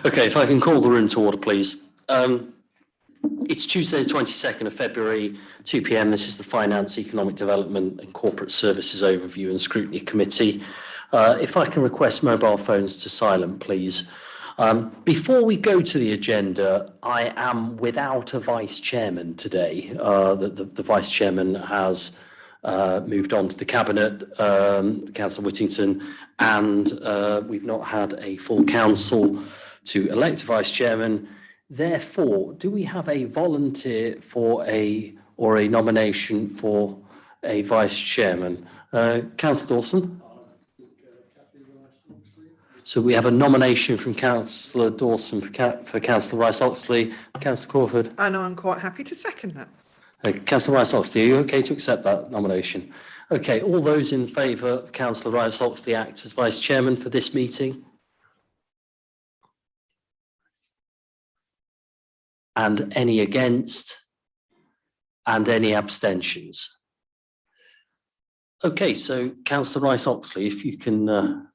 Okay, if I can call the room to order, please. It's Tuesday, the 22nd of February, 2 p.m. This is the Finance, Economic Development and Corporate Services Overview and Scrutiny Committee. If I can request mobile phones to silent, please. Before we go to the agenda, I am without a vice chairman today. The vice chairman has moved on to the cabinet, Councillor Whittington, and we've not had a full council to elect a vice chairman. Therefore, do we have a volunteer for a nomination for a vice chairman? Councillor Dawson? So we have a nomination from Councillor Dawson for Councillor Rice-Oxley. Councillor Crawford? And I'm quite happy to second that. Councillor Rice-Oxley, are you okay to accept that nomination? Okay, all those in favour of Councillor Rice-Oxley act as vice chairman for this meeting? And any against? And any abstentions? Okay, so Councillor Rice-Oxley, if you can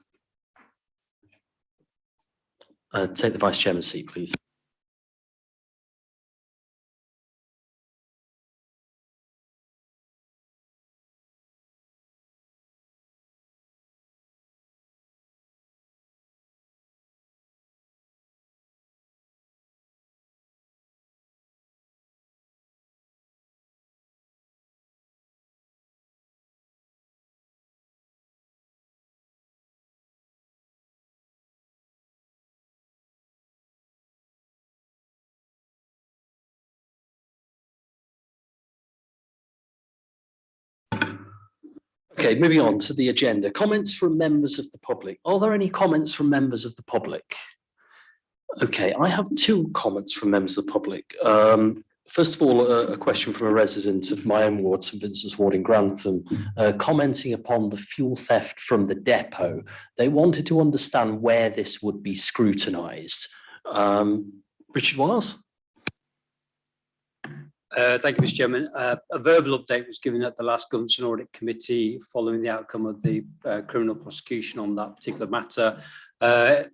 take the vice chairman's seat, please. Okay, moving on to the agenda. Comments from members of the public. Are there any comments from members of the public? Okay, I have two comments from members of the public. First of all, a question from a resident of my own ward, St Vincent's Ward in Grantham, commenting upon the fuel theft from the depot. They wanted to understand where this would be scrutinised. Richard Wiles? Thank you, Mr. Chairman. A verbal update was given at the last Governance and Audit Committee following the outcome of the criminal prosecution on that particular matter.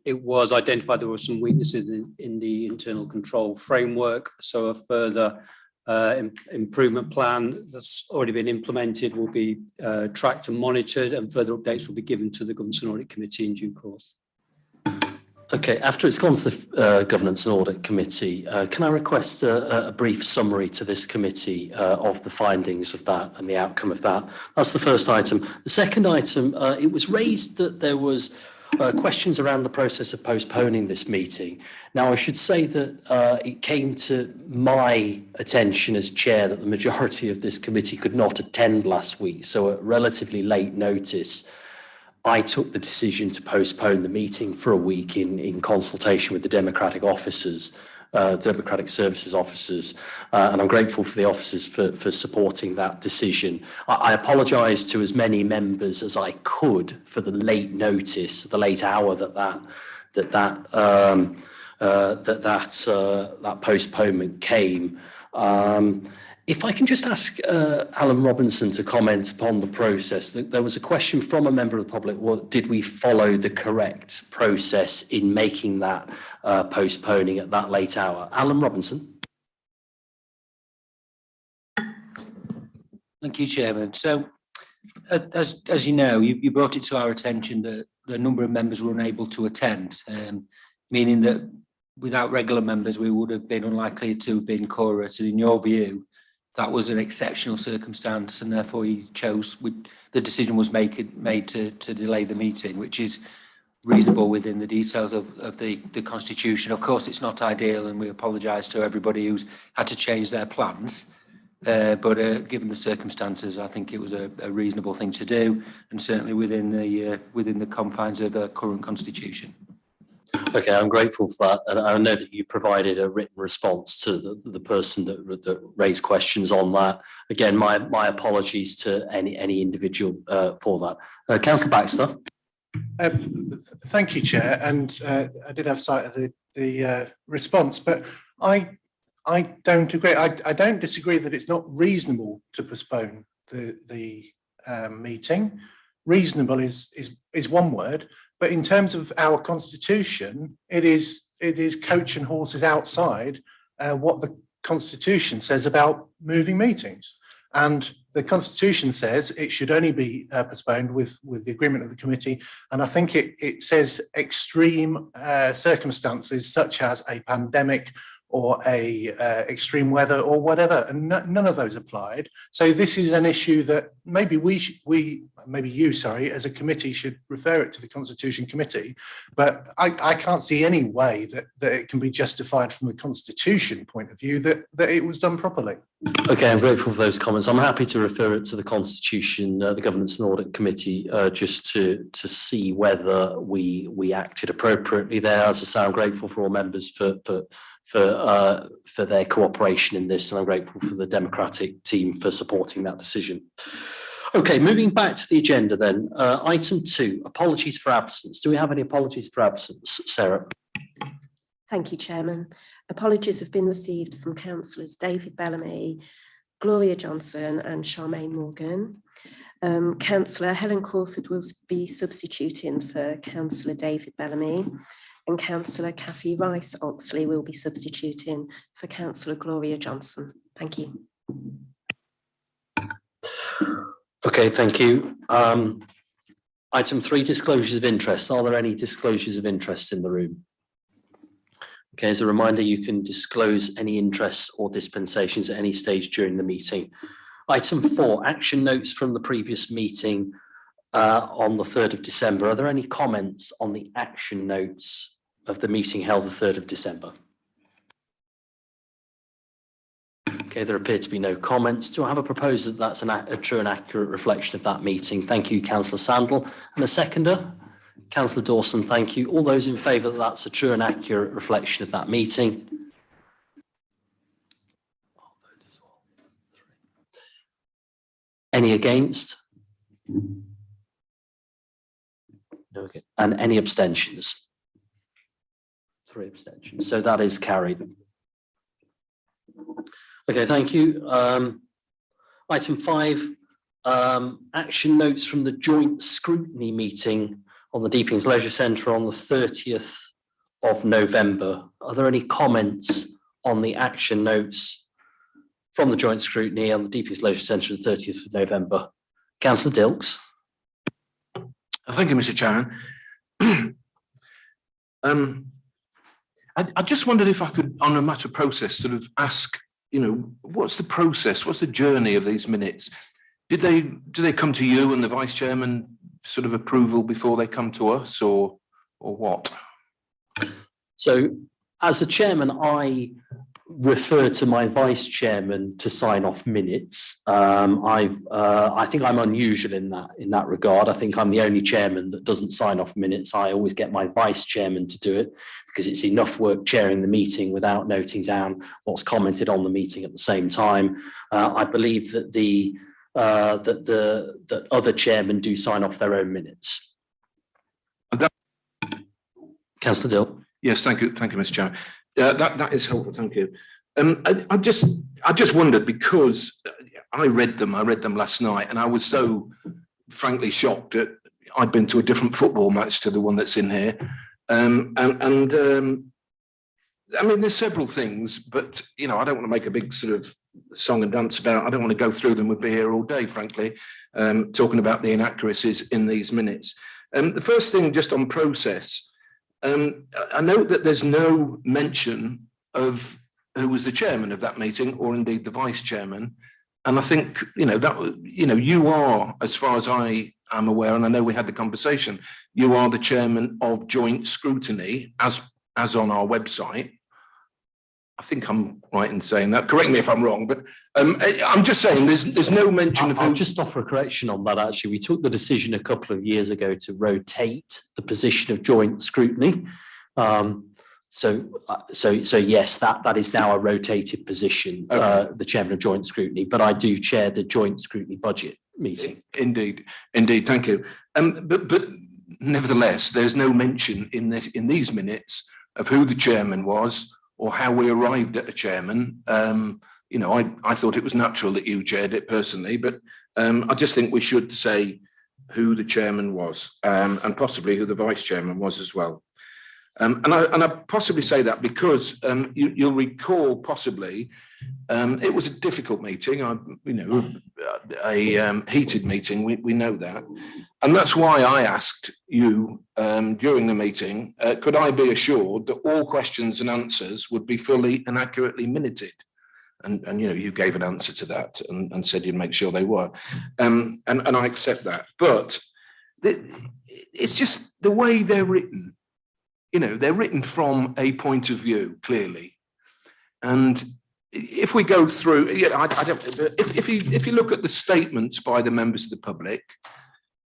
It was identified there were some weaknesses in the internal control framework, so a further improvement plan that's already been implemented will be tracked and monitored, and further updates will be given to the Governance and Audit Committee in due course. Okay, after it's gone to the Governance and Audit Committee, can I request a brief summary to this committee of the findings of that and the outcome of that? That's the first item. The second item, it was raised that there was questions around the process of postponing this meeting. Now, I should say that it came to my attention as chair that the majority of this committee could not attend last week, so at relatively late notice, I took the decision to postpone the meeting for a week in consultation with the Democratic officers, Democratic Services officers, and I'm grateful for the officers for supporting that decision. I apologise to as many members as I could for the late notice, the late hour that postponement came. If I can just ask Alan Robinson to comment upon the process. There was a question from a member of the public, did we follow the correct process in making that postponing at that late hour? Alan Robinson. Thank you, Chairman. So, as you know, you brought it to our attention that the number of members were unable to attend, meaning that without regular members, we would have been unlikely to have been quorum. So in your view, that was an exceptional circumstance, and therefore you chose, the decision was made to delay the meeting, which is reasonable within the details of the Constitution. Of course, it's not ideal, and we apologise to everybody who's had to change their plans. But given the circumstances, I think it was a reasonable thing to do, and certainly within the confines of the current Constitution. Okay, I'm grateful for that, and I know that you provided a written response to the person that raised questions on that. Again, my apologies to any individual for that. Councillor Baxter. Thank you, Chair, and I did have sight of the response, but I don't agree. I don't disagree that it's not reasonable to postpone the meeting. Reasonable is one word. But in terms of our constitution, it is coach and horses outside what the constitution says about moving meetings. And the constitution says it should only be postponed with the agreement of the committee. And I think it says extreme circumstances such as a pandemic or extreme weather or whatever, and none of those applied. So this is an issue that maybe maybe you, as a committee should refer it to the Constitution Committee, but I can't see any way that it can be justified from a Constitution point of view that it was done properly. Okay, I'm grateful for those comments. I'm happy to refer it to the Constitution, the Governance and Audit Committee, just to see whether we acted appropriately there. As I say, I'm grateful for all members for their cooperation in this, and I'm grateful for the Democratic team for supporting that decision. Okay, moving back to the agenda then. Item 2, apologies for absence. Do we have any apologies for absence, Sarah? Thank you, Chairman. Apologies have been received from councillors David Bellamy, Gloria Johnson and Charmaine Morgan. Councillor Helen Crawford will be substituting for Councillor David Bellamy, and Councillor Kathy Rice Oxley will be substituting for Councillor Gloria Johnson. Thank you. Okay, thank you. Item 3, disclosures of interest. Are there any disclosures of interest in the room? Okay, as a reminder, you can disclose any interests or dispensations at any stage during the meeting. Item 4, action notes from the previous meeting on the 3rd of December. Are there any comments on the action notes of the meeting held the 3rd of December? Okay, there appear to be no comments. Do I have a proposal that that's a true and accurate reflection of that meeting? Thank you, Councillor Sandal. And a seconder? Councillor Dawson, thank you. All those in favour that that's a true and accurate reflection of that meeting? Any against? No, okay. And any abstentions? 3 abstentions. So that is carried. Okay, thank you. Item 5, action notes from the joint scrutiny meeting on the Deepings Leisure Centre on the 30th of November. Are there any comments on the action notes from the joint scrutiny on the Deepings Leisure Centre on the 30th of November? Councillor Dilks. Thank you, Mr. Chairman. I just wondered if I could, on a matter of process, sort of ask, what's the process? What's the journey of these minutes? Do they come to you and the Vice Chairman sort of approval before they come to us, or what? So, as a chairman, I refer to my Vice Chairman to sign off minutes. I think I'm unusual in that regard. I think I'm the only chairman that doesn't sign off minutes. I always get my Vice Chairman to do it because it's enough work chairing the meeting without noting down what's commented on the meeting at the same time. I believe that that other chairmen do sign off their own minutes. Councillor Dill. Yes, thank you, Mr. Chairman. That is helpful. Thank you. I just wondered, because I read them last night, and I was so frankly shocked that I'd been to a different football match to the one that's in here. I mean, there's several things, but I don't want to make a big sort of song and dance about. I don't want to go through them. We'd be here all day, frankly, talking about the inaccuracies in these minutes. The first thing, just on process. I note that there's no mention of who was the chairman of that meeting, or indeed the vice chairman. And I think, you are, as far as I am aware, and I know we had the conversation, you are the chairman of joint scrutiny as on our website. I think I'm right in saying that. Correct me if I'm wrong, but I'm just saying there's no mention of who. I'll just offer a correction on that. Actually, we took the decision a couple of years ago to rotate the position of joint scrutiny. So yes, that is now a rotated position, okay. The chairman of joint scrutiny, but I do chair the joint scrutiny budget meeting. Indeed, thank you. But nevertheless, there's no mention in these minutes of who the chairman was, or how we arrived at a chairman. I thought it was natural that you chaired it personally, but I just think we should say who the chairman was, and possibly who the vice chairman was as well. And I possibly say that because you'll recall possibly it was a difficult meeting, a heated meeting. We know that, and that's why I asked you during the meeting, could I be assured that all questions and answers would be fully and accurately minuted? And you gave an answer to that and said you'd make sure they were, and I accept that. But it's just the way they're written. They're written from a point of view, clearly. And if we go through, if you look at the statements by the members of the public,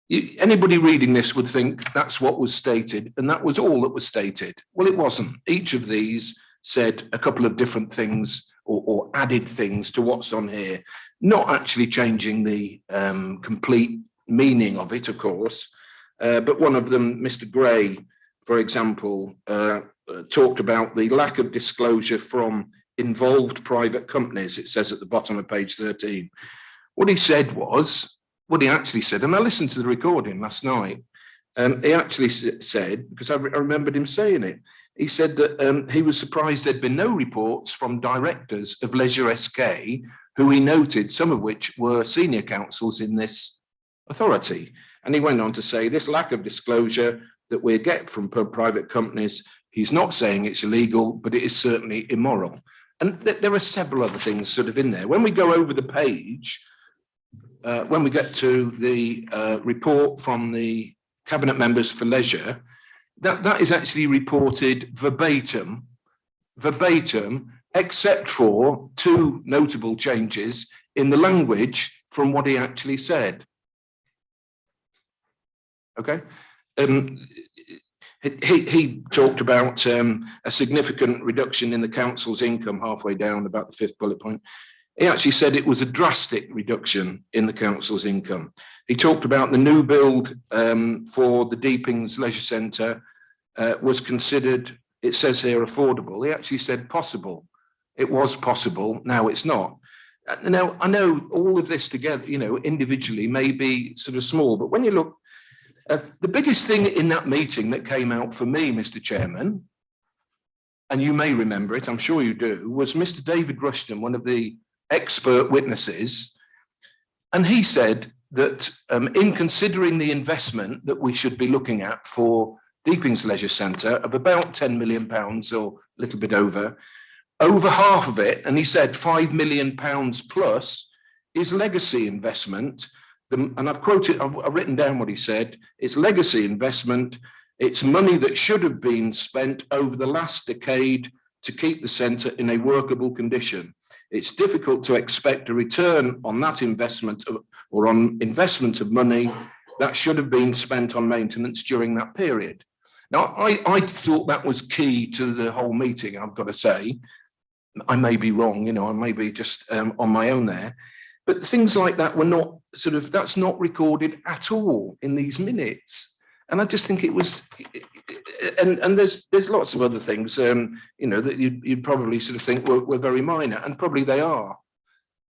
anybody reading this would think that's what was stated, and that was all that was stated. Well, it wasn't. Each of these said a couple of different things or added things to what's on here, not actually changing the complete meaning of it, of course. But one of them, Mr. Gray, for example, talked about the lack of disclosure from involved private companies. It says at the bottom of page 13. What he actually said, and I listened to the recording last night, he actually said, because I remembered him saying it, he said that he was surprised there'd been no reports from directors of Leisure SK, who he noted, some of which were senior counsels in this authority. And he went on to say this lack of disclosure that we get from private companies, he's not saying it's illegal, but it is certainly immoral. And there are several other things sort of in there. When we go over the page, when we get to the report from the cabinet members for leisure, that is actually reported verbatim, except for two notable changes in the language from what he actually said. Okay. He talked about a significant reduction in the council's income halfway down, about the fifth bullet point. He actually said it was a drastic reduction in the council's income. He talked about the new build for the Deepings Leisure Centre was considered, it says here, affordable. He actually said possible. It was possible, now it's not. Now, I know all of this together, individually may be sort of small, but when you look, the biggest thing in that meeting that came out for me, Mr. Chairman, and you may remember it, I'm sure you do, was Mr. David Rushton, one of the expert witnesses, and he said that in considering the investment that we should be looking at for Deepings Leisure Centre of about £10 million or a little bit over half of it, and he said £5 million plus, is legacy investment. And I've written down what he said. It's legacy investment. It's money that should have been spent over the last decade to keep the centre in a workable condition. It's difficult to expect a return on that investment or on investment of money that should have been spent on maintenance during that period. Now, I thought that was key to the whole meeting, I've got to say. I may be wrong, I may be just on my own there. But things like that were not that's not recorded at all in these minutes. And I just think it was, and there's lots of other things, that you'd probably sort of think were very minor, and probably they are.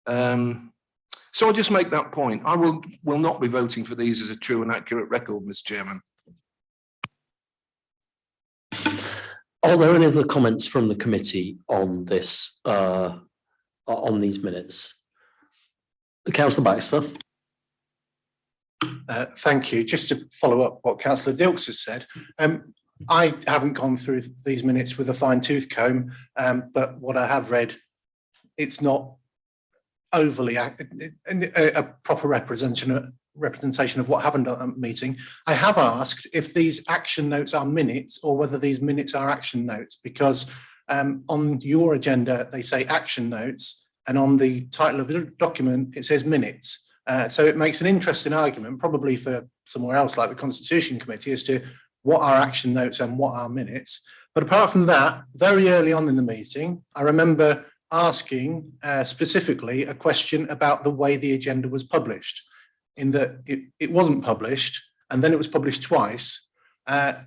So I'll just make that point. I will not be voting for these as a true and accurate record, Mr. Chairman. Are there any other comments from the committee on this, on these minutes? Councillor Baxter. Thank you. Just to follow up what Councillor Dilks has said, I haven't gone through these minutes with a fine-tooth comb, but what I have read, it's not overly a proper representation of what happened at that meeting. I have asked if these action notes are minutes or whether these minutes are action notes, because on your agenda they say action notes, and on the title of the document it says minutes. So it makes an interesting argument, probably for somewhere else like the Constitution Committee, as to what are action notes and what are minutes. But apart from that, very early on in the meeting, I remember asking specifically a question about the way the agenda was published, in that it wasn't published and then it was published twice. That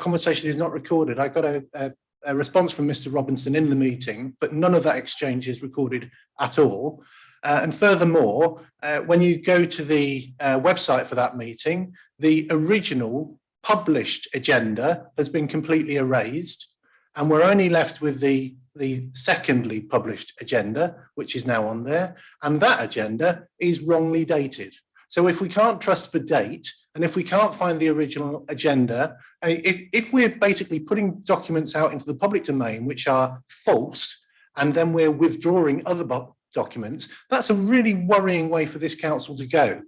conversation is not recorded. I got a response from Mr. Robinson in the meeting, but none of that exchange is recorded at all. And furthermore, when you go to the website for that meeting, the original published agenda has been completely erased, and we're only left with the secondly published agenda, which is now on there, and that agenda is wrongly dated. So if we can't trust for date, and if we can't find the original agenda, if we're basically putting documents out into the public domain which are false, and then we're withdrawing other documents, that's a really worrying way for this council to go.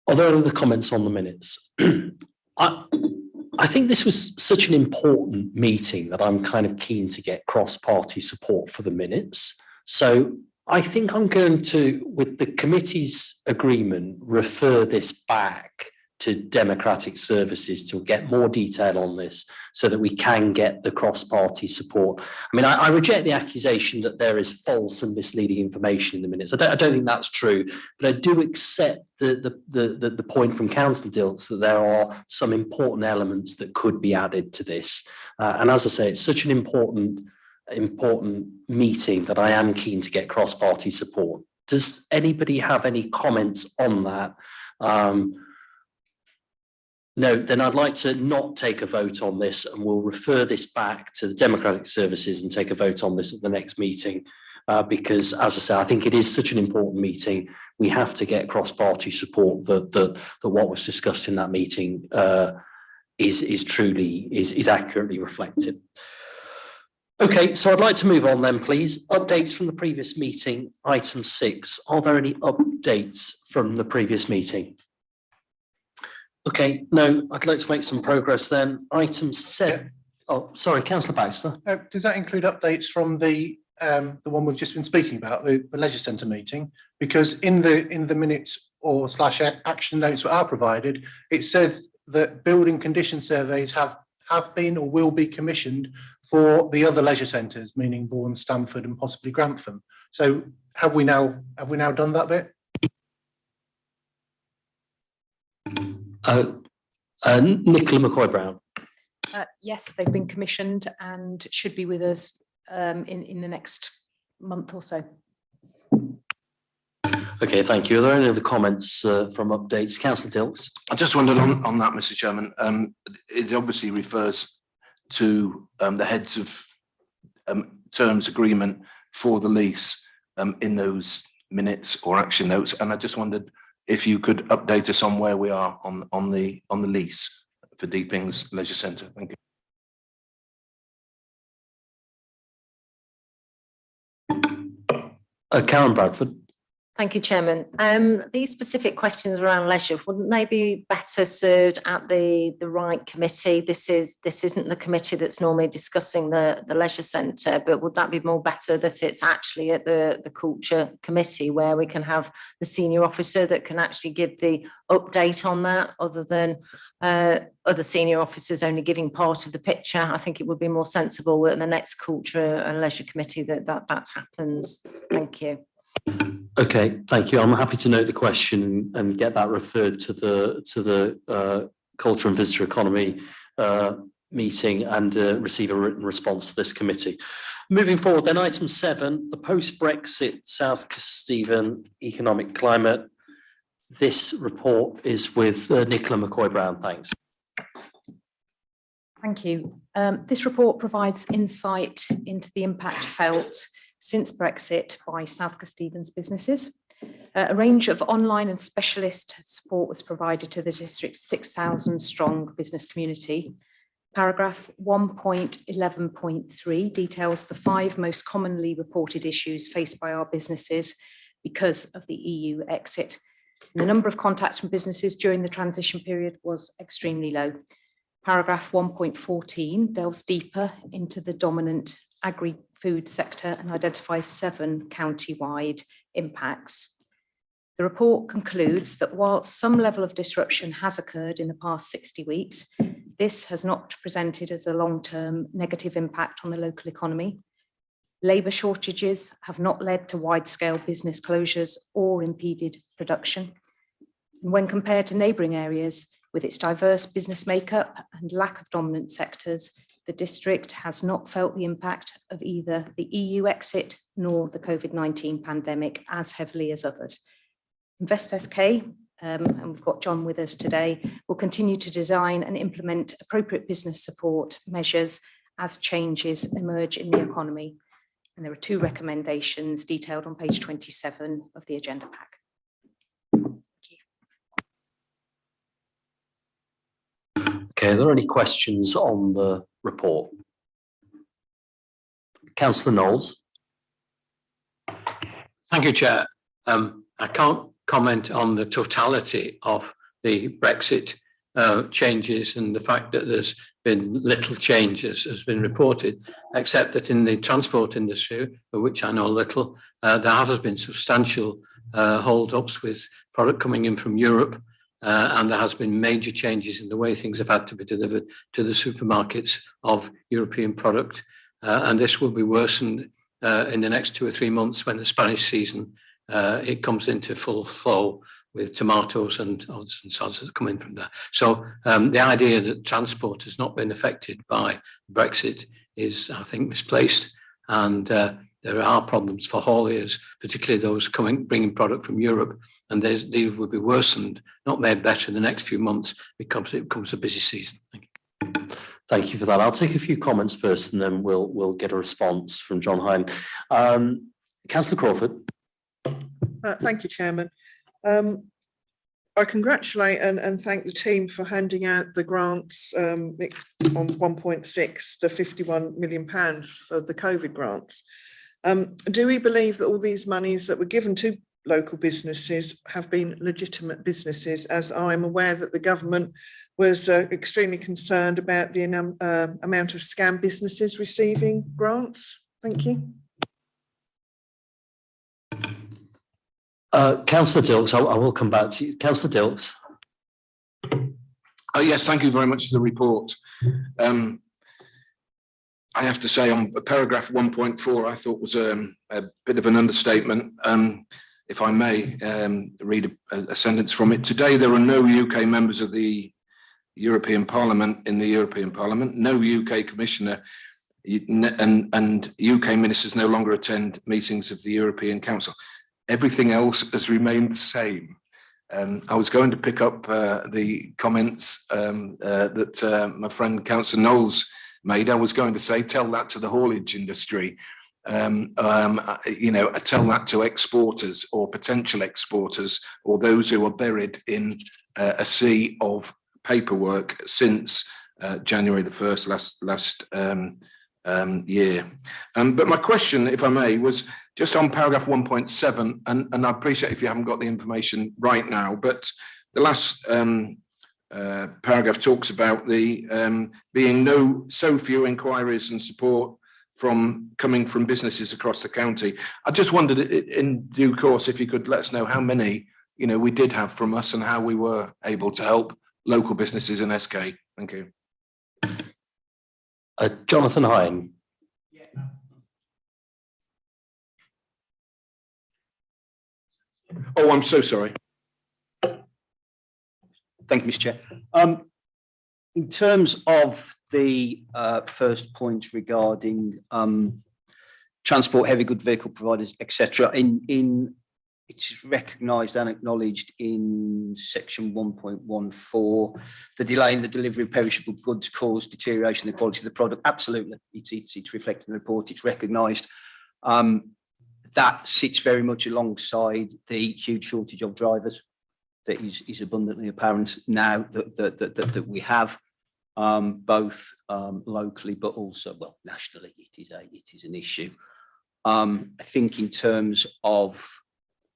Are there any other comments on the minutes? I think this was such an important meeting that I'm kind of keen to get cross-party support for the minutes. So I think I'm going to, with the committee's agreement, refer this back to Democratic Services to get more detail on this so that we can get the cross-party support. I mean, I reject the accusation that there is false and misleading information in the minutes. I don't think that's true, but I do accept the point from Councillor Dilks that there are some important elements that could be added to this. And as I say, it's such an important meeting that I am keen to get cross-party support. Does anybody have any comments on that? No, then I'd like to not take a vote on this, and we'll refer this back to the Democratic Services and take a vote on this at the next meeting, because, as I say, I think it is such an important meeting. We have to get cross-party support that what was discussed in that meeting is accurately reflected. Okay, so I'd like to move on then, please. Updates from the previous meeting, item 6. Are there any updates from the previous meeting? Okay, no, I'd like to make some progress then. Item 7. Oh, sorry, Councillor Baxter. Does that include updates from the one we've just been speaking about, the leisure centre meeting? Because in the minutes or / action notes that are provided, it says that building condition surveys have been or will be commissioned for the other leisure centres, meaning Bourne, Stamford, and possibly Grantham. So have we now done that bit? Nicola McCoy-Brown. Yes, they've been commissioned and should be with us in the next month or so. Okay, thank you. Are there any other comments from updates? Councillor Dilks. I just wondered on that, Mr. Chairman, it obviously refers to the heads of terms agreement for the lease in those minutes or action notes, and I just wondered if you could update us on where we are on the lease for Deeping's Leisure Centre. Thank you. Karen Bradford. Thank you, Chairman. These specific questions around leisure, wouldn't they be better served at the right committee? This isn't the committee that's normally discussing the leisure centre, but would that be more better that it's actually at the culture committee where we can have the senior officer that can actually give the update on that, other than other senior officers only giving part of the picture? I think it would be more sensible at the next culture and leisure committee that happens. Thank you. Okay, thank you. I'm happy to note the question and get that referred to the Culture and Visitor Economy meeting and receive a written response to this committee. Moving forward then, item 7, the post-Brexit South Stephen economic climate. This report is with Nicola McCoy-Brown. Thanks. Thank you. This report provides insight into the impact felt since Brexit by South Stephen's businesses. A range of online and specialist support was provided to the district's 6,000 strong business community. Paragraph 1.11.3 details the 5 most commonly reported issues faced by our businesses because of the EU exit. And the number of contacts from businesses during the transition period was extremely low. Paragraph 1.14 delves deeper into the dominant agri-food sector and identifies 7 county-wide impacts. The report concludes that while some level of disruption has occurred in the past 60 weeks, this has not presented as a long-term negative impact on the local economy. Labour shortages have not led to wide-scale business closures or impeded production. And when compared to neighbouring areas, with its diverse business makeup and lack of dominant sectors, The district has not felt the impact of either the EU exit nor the COVID-19 pandemic as heavily as others. Invest SK, and we've got John with us today, will continue to design and implement appropriate business support measures as changes emerge in the economy. And there are 2 recommendations detailed on page 27 of the agenda pack. Okay, are there any questions on the report? Councillor Knowles. Thank you, Chair. I can't comment on the totality of the Brexit changes and the fact that there's been little changes has been reported, except that in the transport industry, for which I know little, there has been substantial hold-ups with product coming in from Europe, and there has been major changes in the way things have had to be delivered to the supermarkets of European product, and this will be worsened in the next 2 or 3 months when the Spanish season it comes into full flow with tomatoes and odds and sods that come in from there. So the idea that transport has not been affected by Brexit is, I think, misplaced, and there are problems for hauliers, particularly those bringing product from Europe, and these will be worsened, not made better in the next few months because it becomes a busy season. Thank you. Thank you for that. I'll take a few comments first, and then we'll get a response from John Hine. Councillor Crawford. Thank you, Chairman. I congratulate and thank the team for handing out the grants on 1.6, the £51 million for the COVID grants. Do we believe that all these monies that were given to local businesses have been legitimate businesses, as I'm aware that the government was extremely concerned about the amount of scam businesses receiving grants? Thank you. Councillor Dilks, I will come back to you. Councillor Dilks. Yes, thank you very much for the report. I have to say on paragraph 1.4, I thought was a bit of an understatement. If I may read a sentence from it. Today, there are no UK members of the European Parliament in the European Parliament, no UK Commissioner, and UK ministers no longer attend meetings of the European Council. Everything else has remained the same. I was going to pick up the comments that my friend Councillor Knowles made. I was going to say, tell that to the haulage industry. You know, tell that to exporters or potential exporters or those who are buried in a sea of paperwork since January the 1st last year. But my question, if I may, was just on paragraph 1.7, and I appreciate if you haven't got the information right now, but the last paragraph talks about the being so few inquiries and support coming from businesses across the county. I just wondered in due course if you could let us know how many, you know, we did have from us and how we were able to help local businesses in SK. Thank you. Jonathan Hine. Oh, I'm so sorry. Thank you, Mr. Chair. In terms of the first point regarding transport, heavy good vehicle providers, etc., it is recognised and acknowledged in section 1.14, the delay in the delivery of perishable goods caused deterioration in the quality of the product. Absolutely, it's reflected in the report, it's recognised. That sits very much alongside the huge shortage of drivers that is abundantly apparent now that we have, both locally but also, well, nationally, it is an issue. I think in terms of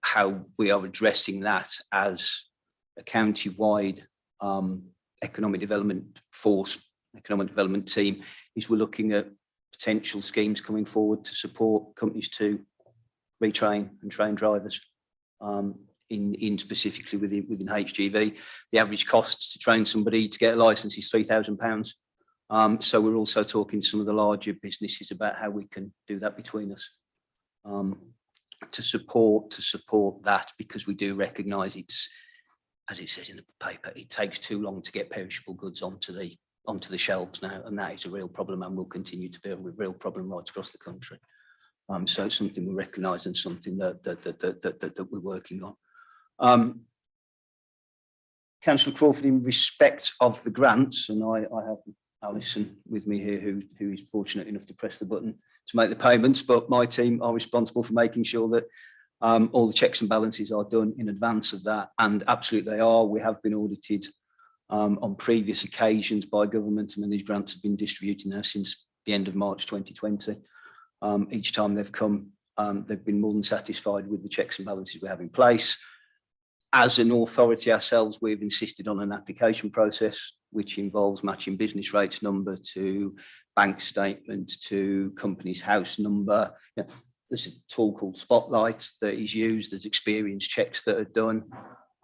how we are addressing that as a county-wide economic development force, economic development team, is we're looking at potential schemes coming forward to support companies to retrain and train drivers in specifically within HGV. The average cost to train somebody to get a licence is £3,000. So we're also talking to some of the larger businesses about how we can do that between us to support that, because we do recognise it's, as it says in the paper, it takes too long to get perishable goods onto the onto the shelves now, and that is a real problem and will continue to be a real problem right across the country. So it's something we recognise and something that we're working on. Councillor Crawford, in respect of the grants, and I have Alison with me here who is fortunate enough to press the button to make the payments, but my team are responsible for making sure that all the checks and balances are done in advance of that, and absolutely they are. We have been audited on previous occasions by government, and these grants have been distributed now since the end of March 2020. Each time they've come, they've been more than satisfied with the checks and balances we have in place. As an authority ourselves, we've insisted on an application process, which involves matching business rates number to bank statement to company's house number. You know, there's a tool called Spotlight that is used. There's experience checks that are done.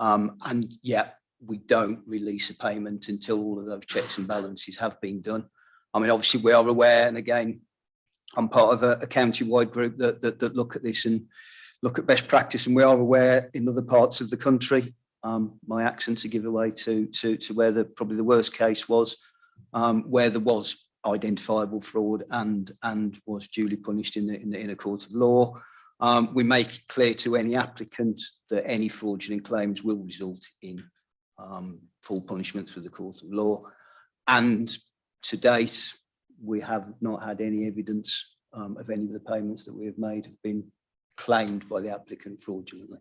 And yeah, we don't release a payment until all of those checks and balances have been done. I mean, obviously we are aware, and again, I'm part of a county-wide group that look at this and look at best practice, and we are aware in other parts of the country. My accent's a giveaway to where probably the worst case was, where there was identifiable fraud and was duly punished in a court of law. We make it clear to any applicant that any fraudulent claims will result in full punishment through the court of law. And to date, we have not had any evidence of any of the payments that we have made have been claimed by the applicant fraudulently.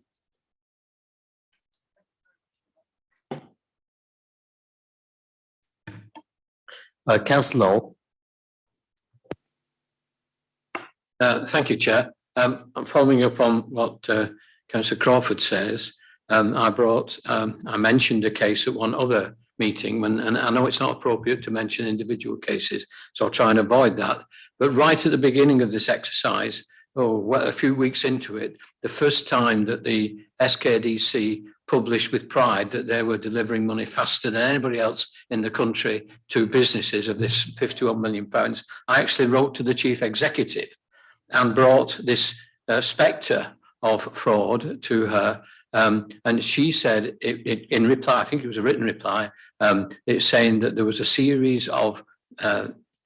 Councillor Knoll. Thank you, Chair. I'm following up on what Councillor Crawford says. I mentioned a case at one other meeting, and I know it's not appropriate to mention individual cases, so I'll try and avoid that. But right at the beginning of this exercise, a few weeks into it, the first time that the SKDC published with pride that they were delivering money faster than anybody else in the country to businesses of this £51 million, I actually wrote to the chief executive and brought this spectre of fraud to her. And she said in reply, I think it was a written reply, it's saying that there was a series of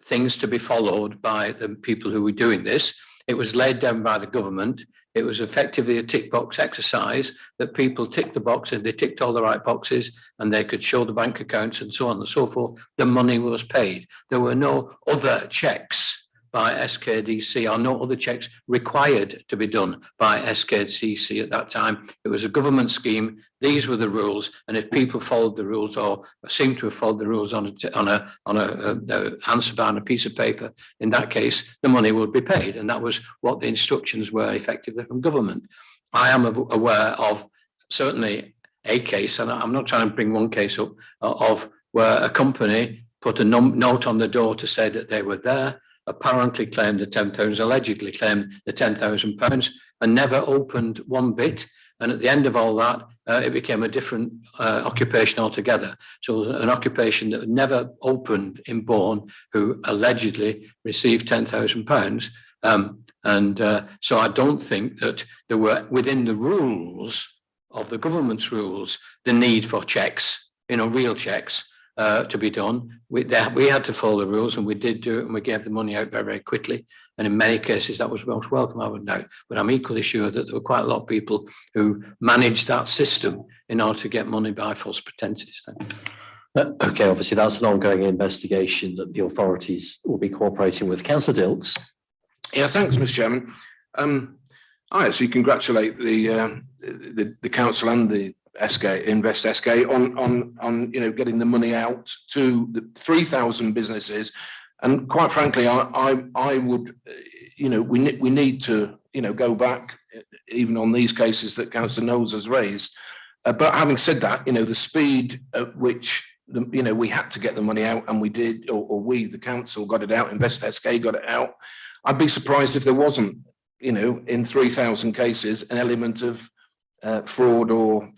things to be followed by the people who were doing this. It was laid down by the government. It was effectively a tick box exercise that people ticked the box, and they ticked all the right boxes, and they could show the bank accounts and so on and so forth. The money was paid. There were no other checks by SKDC, or no other checks required to be done by SKDC at that time. It was a government scheme. These were the rules, and if people followed the rules or seemed to have followed the rules on a answer bar on a piece of paper, in that case, the money would be paid, and that was what the instructions were effectively from government. I am aware of certainly a case, and I'm not trying to bring one case up, of where a company put a note on the door to say that they were there, apparently claimed the £10,000, allegedly claimed the £10,000, and never opened one bit. And at the end of all that, it became a different occupation altogether. So it was an occupation that never opened in Bourne, who allegedly received £10,000. So I don't think that there were, within the rules of the government's rules, the need for checks, real checks, to be done. We had to follow the rules, and we did do it, and we gave the money out very, very quickly. And in many cases, that was most welcome, I would note. But I'm equally sure that there were quite a lot of people who managed that system in order to get money by false pretenses. Okay, obviously that's an ongoing investigation that the authorities will be cooperating with. Councillor Dilks. Yeah, thanks, Mr. Chairman. I actually congratulate the council and the Invest SK on getting the money out to the 3,000 businesses, and quite frankly, I would we need to go back even on these cases that Councillor Knowles has raised. But having said that, the speed at which we had to get the money out, and we did, or we, the council, got it out. Invest SK got it out. I'd be surprised if there wasn't in 3,000 cases an element of fraud or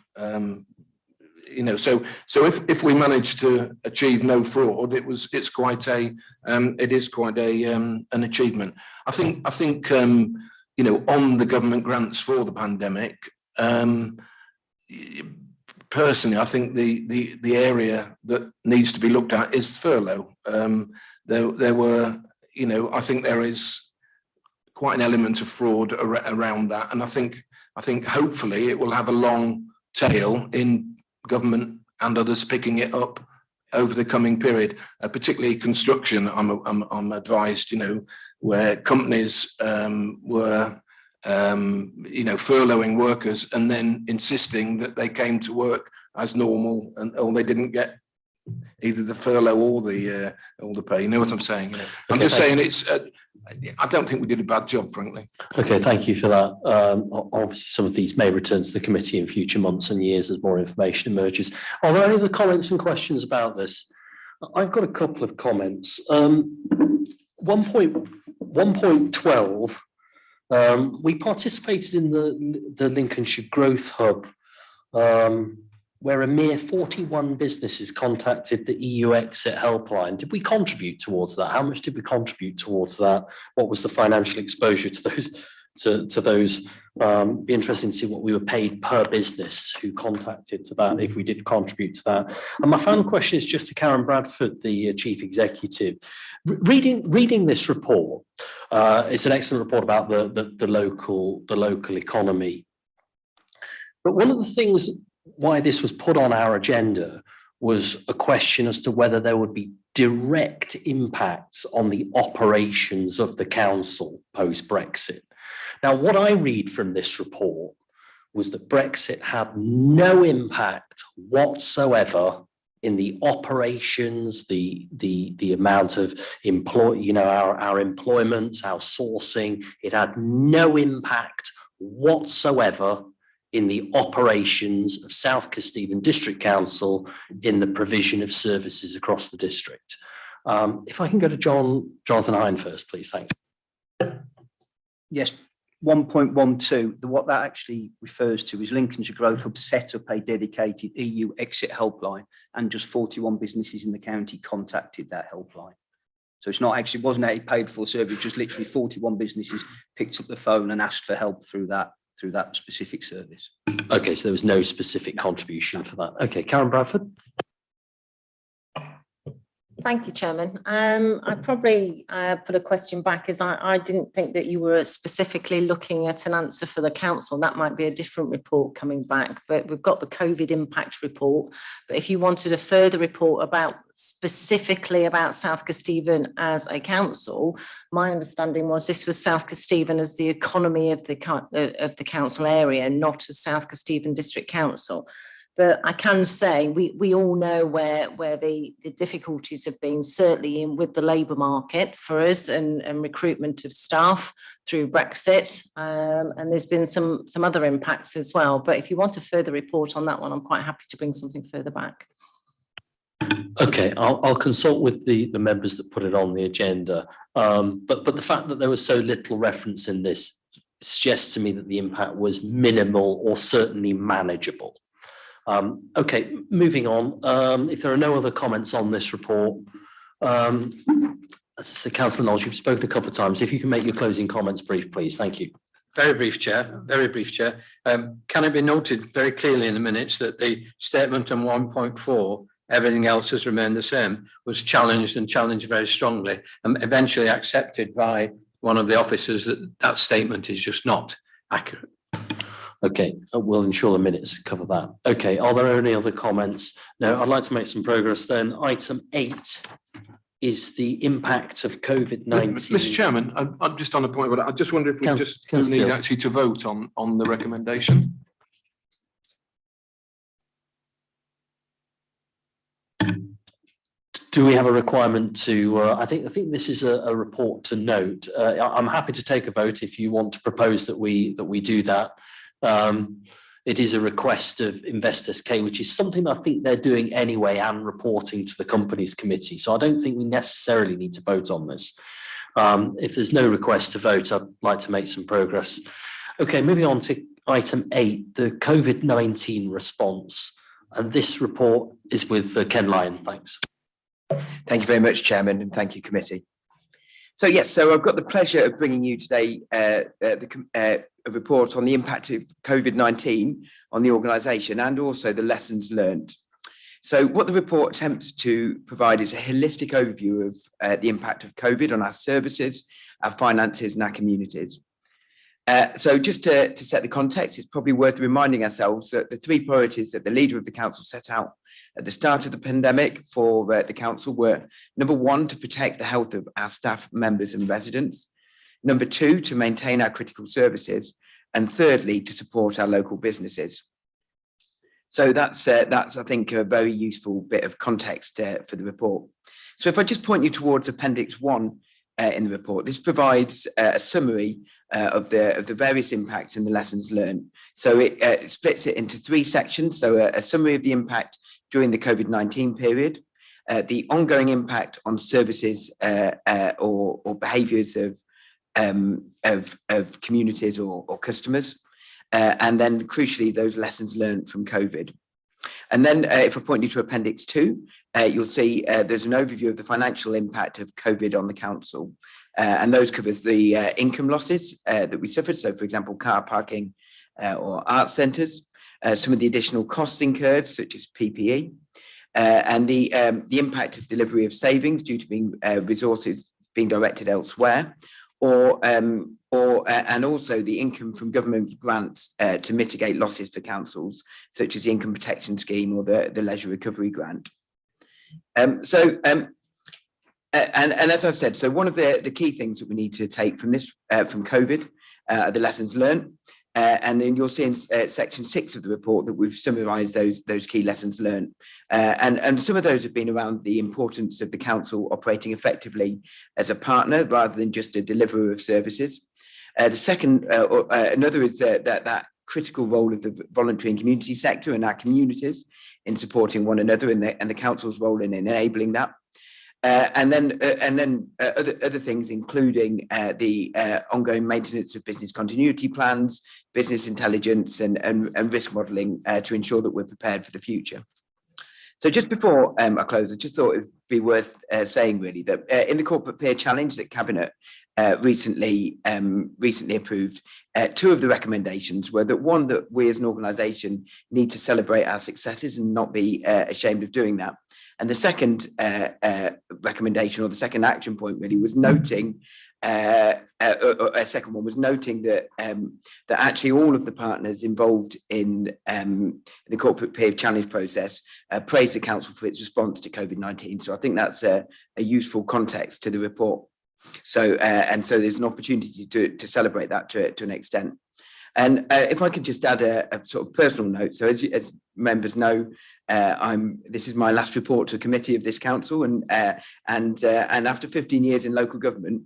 so if we manage to achieve no fraud, it is quite an achievement. I think on the government grants for the pandemic, personally, I think the area that needs to be looked at is furlough. There were, you know, I think there is quite an element of fraud around that, and I think hopefully it will have a long tail in government and others picking it up over the coming period, particularly construction. I'm advised, you know, where companies were furloughing workers and then insisting that they came to work as normal, or they didn't get either the furlough or the pay. You know what I'm saying? You know? I'm just saying it's. I don't think we did a bad job, frankly. Okay, thank you for that. Obviously, some of these may return to the committee in future months and years as more information emerges. Are there any other comments and questions about this? I've got a couple of comments. 1.12. We participated in the Lincolnshire Growth Hub, where a mere 41 businesses contacted the EU exit helpline. Did we contribute towards that? How much did we contribute towards that? What was the financial exposure to those? To those? Be interesting to see what we were paid per business who contacted to that, if we did contribute to that. And my final question is just to Karen Bradford, the Chief Executive. Reading this report, it's an excellent report about the local economy. But one of the things why this was put on our agenda was a question as to whether there would be direct impacts on the operations of the council post-Brexit. Now, what I read from this report was that Brexit had no impact whatsoever in the operations, the amount of our employment, our sourcing. It had no impact whatsoever in the operations of South Kesteven District Council in the provision of services across the district. If I can go to Jonathan Hine first, please. Thanks. Yes, 1.12, what that actually refers to is Lincolnshire Growth Hub set up a dedicated EU exit helpline, and just 41 businesses in the county contacted that helpline. So it's not actually, it wasn't a paid for service, just literally 41 businesses picked up the phone and asked for help through that specific service. Okay, so there was no specific contribution for that. Okay, Karen Bradford. Thank you, Chairman. I probably put a question back, as I didn't think that you were specifically looking at an answer for the council. That might be a different report coming back, but we've got the COVID impact report. But if you wanted a further report about specifically about South Kesteven as a council, my understanding was this was South Kesteven as the economy of the council area, not as South Kesteven District Council. But I can say we all know where the difficulties have been, certainly with the labour market for us and recruitment of staff through Brexit. And there's been some other impacts as well. But if you want a further report on that one, I'm quite happy to bring something further back. Okay, I'll consult with the members that put it on the agenda. But the fact that there was so little reference in this suggests to me that the impact was minimal or certainly manageable. Okay, moving on. If there are no other comments on this report, as I said, Councillor Knowles, you've spoken a couple of times. If you can make your closing comments brief, please. Thank you. Very brief, Chair. Very brief, Chair. Can it be noted very clearly in the minutes that the statement on 1.4, everything else has remained the same, was challenged very strongly and eventually accepted by one of the officers that statement is just not accurate. Okay, we'll ensure the minutes cover that. Okay, are there any other comments? No, I'd like to make some progress then. Item 8 is the impact of COVID-19. Mr. Chairman, I'm just on a point, but I just wonder if we need actually to vote on the recommendation. Do we have a requirement to, I think this is a report to note. I'm happy to take a vote if you want to propose that we do that. It is a request of Invest SK, which is something I think they're doing anyway and reporting to the companies committee. So I don't think we necessarily need to vote on this. If there's no request to vote, I'd like to make some progress. Okay, moving on to item 8, the COVID-19 response. And this report is with Ken Lyon. Thanks. Thank you very much, Chairman, and thank you, committee. So yes, so I've got the pleasure of bringing you today a report on the impact of COVID-19 on the organisation and also the lessons learned. So what the report attempts to provide is a holistic overview of the impact of COVID on our services, our finances and our communities. So just to set the context, it's probably worth reminding ourselves that the three priorities that the leader of the council set out at the start of the pandemic for the council were: number one, to protect the health of our staff, members and residents; number two, to maintain our critical services; and thirdly, to support our local businesses. So that's I think a very useful bit of context for the report. So if I just point you towards Appendix 1 in the report, this provides a summary of the various impacts and the lessons learned. So it splits it into three sections. So a summary of the impact during the COVID-19 period, the ongoing impact on services or behaviours of communities or customers, and then crucially those lessons learned from COVID. And then if I point you to Appendix 2, you'll see there's an overview of the financial impact of COVID on the council. And those covers the income losses that we suffered. So for example, car parking or art centres, some of the additional costs incurred, such as PPE, and the impact of delivery of savings due to being resources being directed elsewhere, and also the income from government grants to mitigate losses for councils, such as the Income Protection Scheme or the Leisure Recovery Grant. And as I've said, so one of the key things that we need to take from this, from COVID, are the lessons learned. And then you'll see in section 6 of the report that we've summarised those key lessons learned. And some of those have been around the importance of the council operating effectively as a partner rather than just a deliverer of services. The second, another is that critical role of the voluntary and community sector and our communities in supporting one another, and the council's role in enabling that. And then other things, including the ongoing maintenance of business continuity plans, business intelligence and risk modelling to ensure that we're prepared for the future. So just before I close, I just thought it'd be worth saying really that in the Corporate Peer Challenge that Cabinet recently approved, two of the recommendations were that one, that we as an organisation need to celebrate our successes and not be ashamed of doing that. And the second recommendation, or the second action point really, was noting, a second one was noting that that actually all of the partners involved in the Corporate Peer Challenge process praised the council for its response to COVID-19. So I think that's a useful context to the report. So and so there's an opportunity to celebrate that to an extent. And if I could just add a sort of personal note. So as members know, this is my last report to a committee of this council, and after 15 years in local government,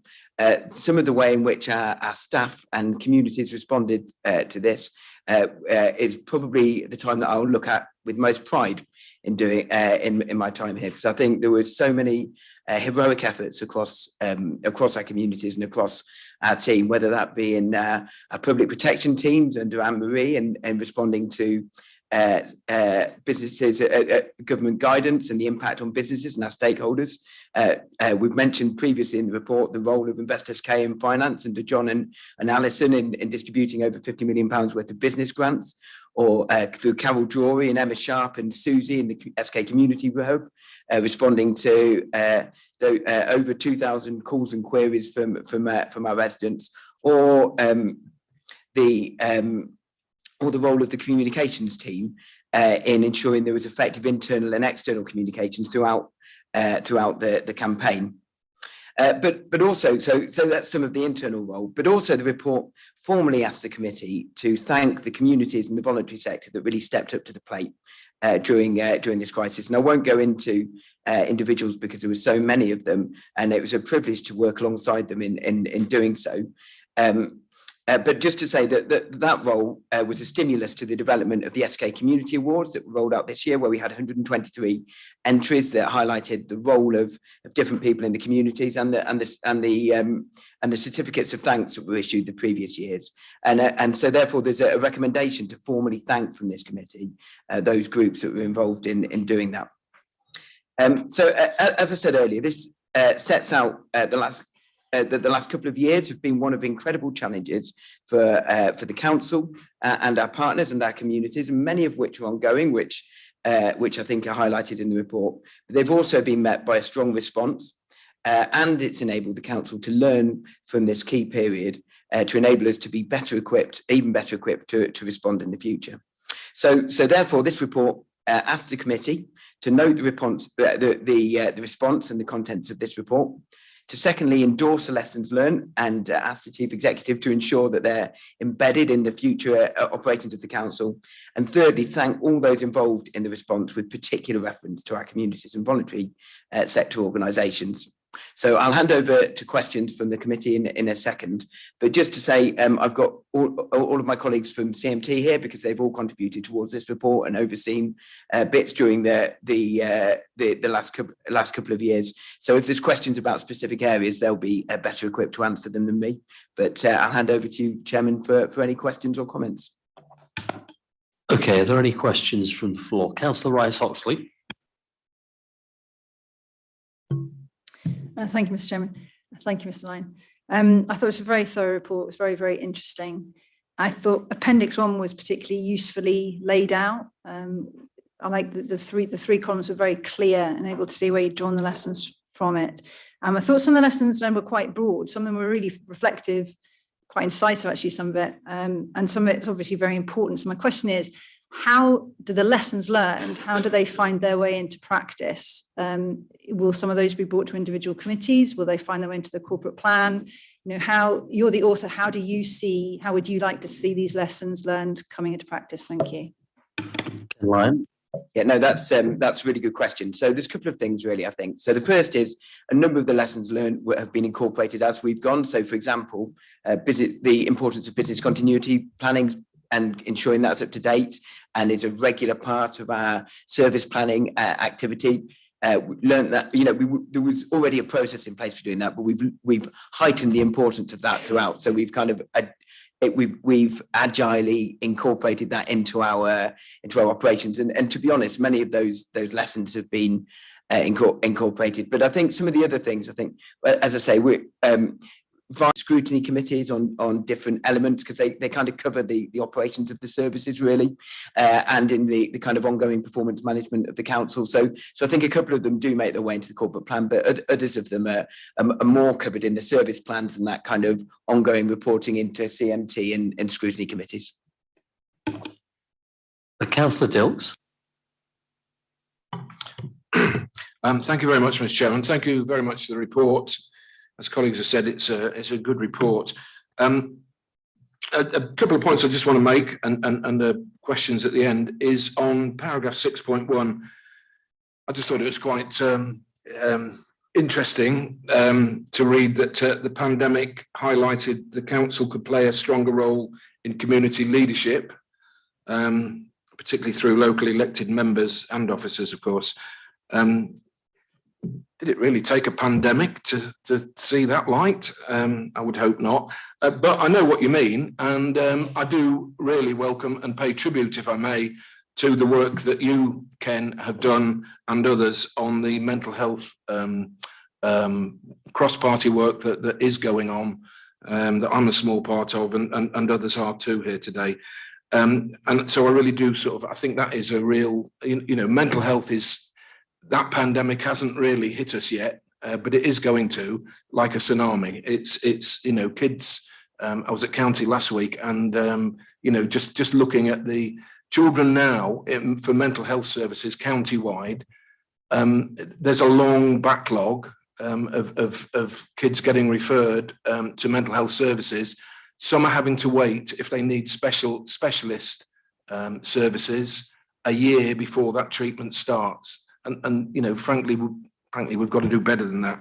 some of the way in which our staff and communities responded to this is probably the time that I'll look at with most pride in doing in my time here, because I think there were so many heroic efforts across our communities and across our team, whether that be in our public protection teams under Anne-Marie and responding to businesses, government guidance and the impact on businesses and our stakeholders. We've mentioned previously in the report the role of Invest SK in finance under John and Alison in distributing over £50 million worth of business grants, or through Carol Drury and Emma Sharp and Susie in the SK Community Hub, responding to over 2,000 calls and queries from our residents, or the role of the communications team in ensuring there was effective internal and external communications throughout the campaign. But also, so that's some of the internal role, but also the report formally asked the committee to thank the communities and the voluntary sector that really stepped up to the plate during this crisis. And I won't go into individuals because there were so many of them, and it was a privilege to work alongside them in doing so. But just to say that role was a stimulus to the development of the SK Community Awards that were rolled out this year, where we had 123 entries that highlighted the role of different people in the communities and the certificates of thanks that were issued the previous years. And so therefore there's a recommendation to formally thank from this committee those groups that were involved in doing that. So as I said earlier, this sets out the last the last couple of years have been one of incredible challenges for the council and our partners and our communities, and many of which are ongoing, which I think are highlighted in the report. But they've also been met by a strong response, and it's enabled the council to learn from this key period to enable us to be better equipped, even better equipped to respond in the future. So therefore, this report asks the committee to note the response and the contents of this report, to secondly endorse the lessons learned and ask the Chief Executive to ensure that they're embedded in the future operations of the council, and thirdly thank all those involved in the response with particular reference to our communities and voluntary sector organisations. So I'll hand over to questions from the committee in a second, but just to say I've got all of my colleagues from CMT here because they've all contributed towards this report and overseen bits during the last couple of years. So if there's questions about specific areas, they'll be better equipped to answer them than me. But I'll hand over to you, Chairman, for any questions or comments. Okay, are there any questions from the floor? Councillor Rice-Oxley. Thank you, Mr. Chairman. Thank you, Mr. Lyon. I thought it was a very thorough report. It was very, very interesting. I thought Appendix 1 was particularly usefully laid out. I like the three columns were very clear and able to see where you'd drawn the lessons from it. I thought some of the lessons learned were quite broad. Some of them were really reflective, quite incisive, actually, some of it. And some of it's obviously very important. So my question is, how do the lessons learned, how do they find their way into practice? Will some of those be brought to individual committees? Will they find their way into the corporate plan? You know, how you're the author, how would you like to see these lessons learned coming into practice? Thank you. Ryan. Yeah, no, that's a really good question. So there's a couple of things really, I think. So the first is a number of the lessons learned have been incorporated as we've gone. So for example, the importance of business continuity planning and ensuring that's up to date and is a regular part of our service planning activity. We learned that, you know, there was already a process in place for doing that, but we've heightened the importance of that throughout. So we've kind of we've agilely incorporated that into our operations, and to be honest, many of those lessons have been incorporated. But I think some of the other things, I think, as I say, we're scrutiny committees on different elements because they kind of cover the operations of the services really, and in the kind of ongoing performance management of the council. So I think a couple of them do make their way into the corporate plan, but others of them are more covered in the service plans and that kind of ongoing reporting into CMT and scrutiny committees. Councillor Dilks. Thank you very much, Mr. Chairman. Thank you very much for the report. As colleagues have said, it's a good report. A couple of points I just want to make and questions at the end is on paragraph 6.1. I just thought it was quite interesting to read that the pandemic highlighted the council could play a stronger role in community leadership, particularly through locally elected members and officers, of course. Did it really take a pandemic to see that light? I would hope not. But I know what you mean. And I do really welcome and pay tribute, if I may, to the work that you, Ken, have done and others on the mental health cross-party work that is going on, that I'm a small part of and others are too here today. And so I really do I think that is a real, mental health is, that pandemic hasn't really hit us yet, but it is going to, like a tsunami. It's kids. I was at county last week, and just looking at the children now for mental health services countywide, there's a long backlog of kids getting referred to mental health services. Some are having to wait if they need specialist services a year before that treatment starts. And frankly, we've got to do better than that.